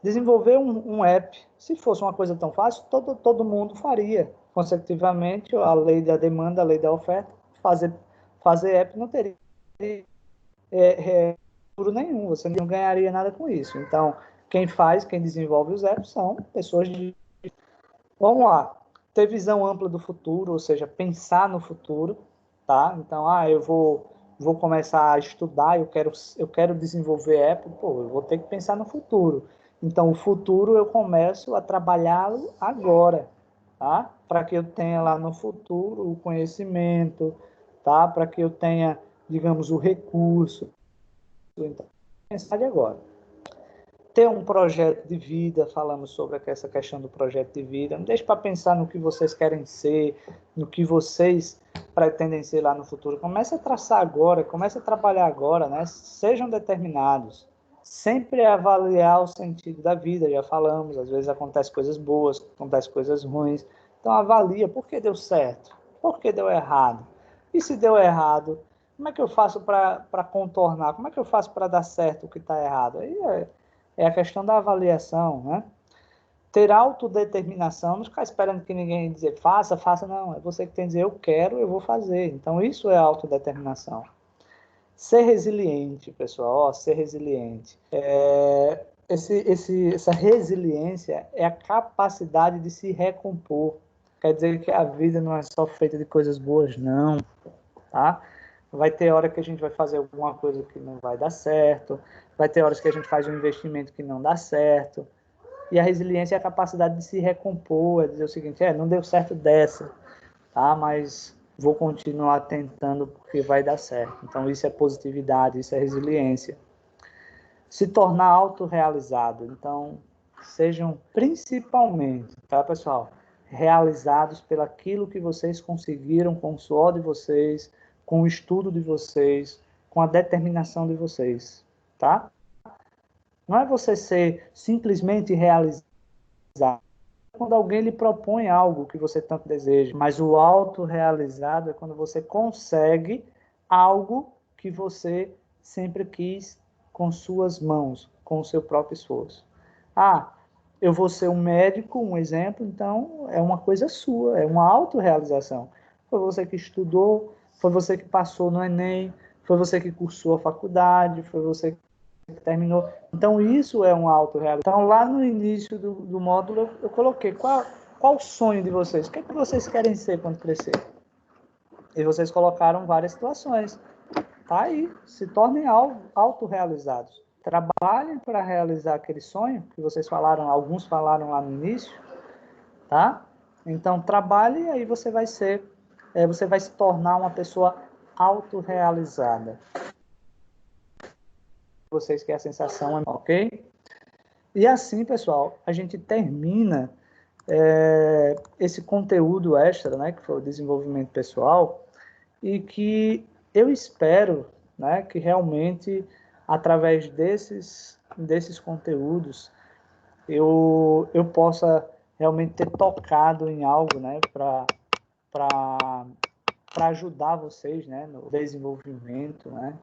desenvolver um app. Se fosse uma coisa tão fácil, todo mundo faria. Consecutivamente, a lei da demanda, a lei da oferta, fazer app não teria futuro nenhum, você não ganharia nada com isso. Então, quem desenvolve os apps são pessoas de... Vamos lá, ter visão ampla do futuro, ou seja, pensar no futuro, tá? Então, eu vou começar a estudar, eu quero desenvolver app, eu vou ter que pensar no futuro. Então, o futuro eu começo a trabalhá-lo agora, tá? Para que eu tenha lá no futuro o conhecimento, tá? Para que eu tenha, digamos, o recurso. Então, pensar de agora. Ter um projeto de vida, falamos sobre essa questão do projeto de vida. Não deixe para pensar no que vocês querem ser, no que vocês pretendem ser lá no futuro. Comece a traçar agora, comece a trabalhar agora, né? Sejam determinados. Sempre avaliar o sentido da vida, já falamos, às vezes acontecem coisas boas, acontecem coisas ruins. Então avalia por que deu certo, por que deu errado. E se deu errado, como é que eu faço para contornar? Como é que eu faço para dar certo o que está errado? Aí é a questão da avaliação, né? Ter autodeterminação, não ficar esperando que ninguém dizer faça, não. É você que tem que dizer eu quero, eu vou fazer. Então, isso é autodeterminação. Ser resiliente, pessoal, ser resiliente. Essa resiliência é a capacidade de se recompor. Quer dizer que a vida não é só feita de coisas boas, não, tá? Vai ter hora que a gente vai fazer alguma coisa que não vai dar certo, vai ter horas que a gente faz um investimento que não dá certo, e a resiliência é a capacidade de se recompor, é dizer o seguinte, não deu certo dessa, tá? Mas vou continuar tentando porque vai dar certo. Então isso é positividade, isso é resiliência. Se tornar autorrealizado. Então, sejam principalmente, tá, pessoal? Realizados pelaquilo que vocês conseguiram com o suor de vocês, com o estudo de vocês, com a determinação de vocês, tá? Não é você ser simplesmente realizado quando alguém lhe propõe algo que você tanto deseja, mas o autorrealizado é quando você consegue algo que você sempre quis com suas mãos, com o seu próprio esforço. Eu vou ser um médico, um exemplo, então é uma coisa sua, é uma autorrealização. Foi você que estudou, foi você que passou no Enem, foi você que cursou a faculdade, foi você que terminou. Então, isso é uma autorrealização. Então, lá no início do módulo, eu coloquei qual o sonho de vocês? O que vocês querem ser quando crescer? E vocês colocaram várias situações. tá aí, se tornem autorrealizados. Trabalhem para realizar aquele sonho que vocês falaram, alguns falaram lá no início, tá? Então, trabalhe e aí você vai se tornar uma pessoa autorrealizada. Vocês que a sensação é ok? E assim, pessoal, a gente termina esse conteúdo extra, né, que foi o desenvolvimento pessoal, e que eu espero, né, que realmente, através desses conteúdos, eu possa realmente ter tocado em algo, né, para ajudar vocês, né, no desenvolvimento, né,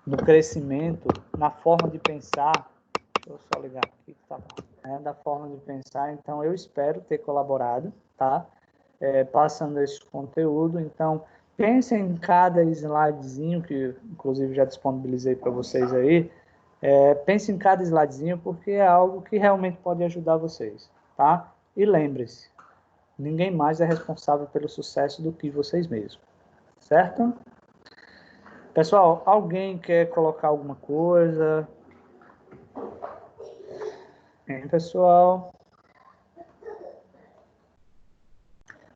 no crescimento, na forma de pensar. Deixa eu só ligar aqui, tá bom. Da forma de pensar. Então, eu espero ter colaborado, tá? Passando esse conteúdo. Então, pensem em cada slidezinho, que inclusive já disponibilizei para vocês aí. Pense em cada slidezinho, porque é algo que realmente pode ajudar vocês, tá? E lembre-se, ninguém mais é responsável pelo sucesso do que vocês mesmos, certo? Pessoal, alguém quer colocar alguma coisa? Pessoal?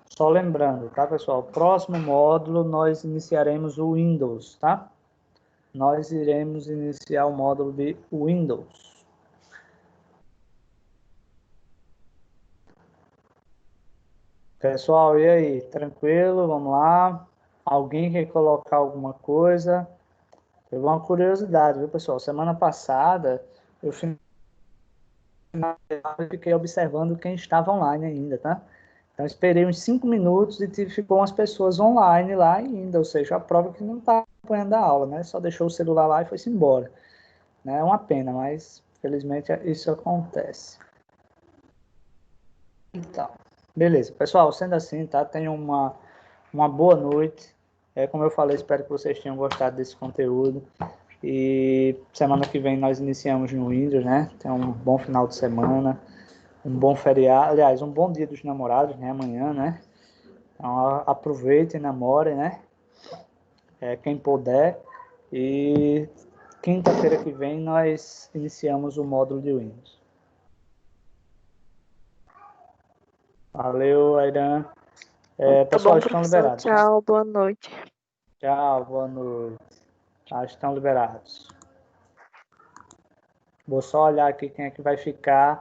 Só lembrando, tá, pessoal? Próximo módulo, nós iniciaremos o Windows, tá? Nós iremos iniciar o módulo de Windows. Pessoal, e aí? Tranquilo? Vamos lá? Alguém quer colocar alguma coisa? Teve uma curiosidade, viu, pessoal? Semana passada, eu fiquei observando quem estava online ainda, tá? Então, esperei uns 5 minutos e ficou umas pessoas online lá ainda, ou seja, a prova que não está acompanhando a aula, né? Só deixou o celular lá e foi-se embora. Né? É uma pena, mas felizmente isso acontece. Então, beleza. Pessoal, sendo assim, tá? Tenham uma boa noite. Como eu falei, espero que vocês tenham gostado desse conteúdo. E semana que vem nós iniciamos no Windows, né? Tenham um bom final de semana, um bom feriado, aliás, um bom dia dos namorados, né? Amanhã, né? Então, aproveitem, namorem, né? Quem puder. E quinta-feira que vem nós iniciamos o módulo de Windows. Valeu, Aidan. Pessoal, bom, estão professor. liberados. Tchau, boa noite. Tchau, boa noite. Estão liberados. Vou só olhar aqui quem é que vai ficar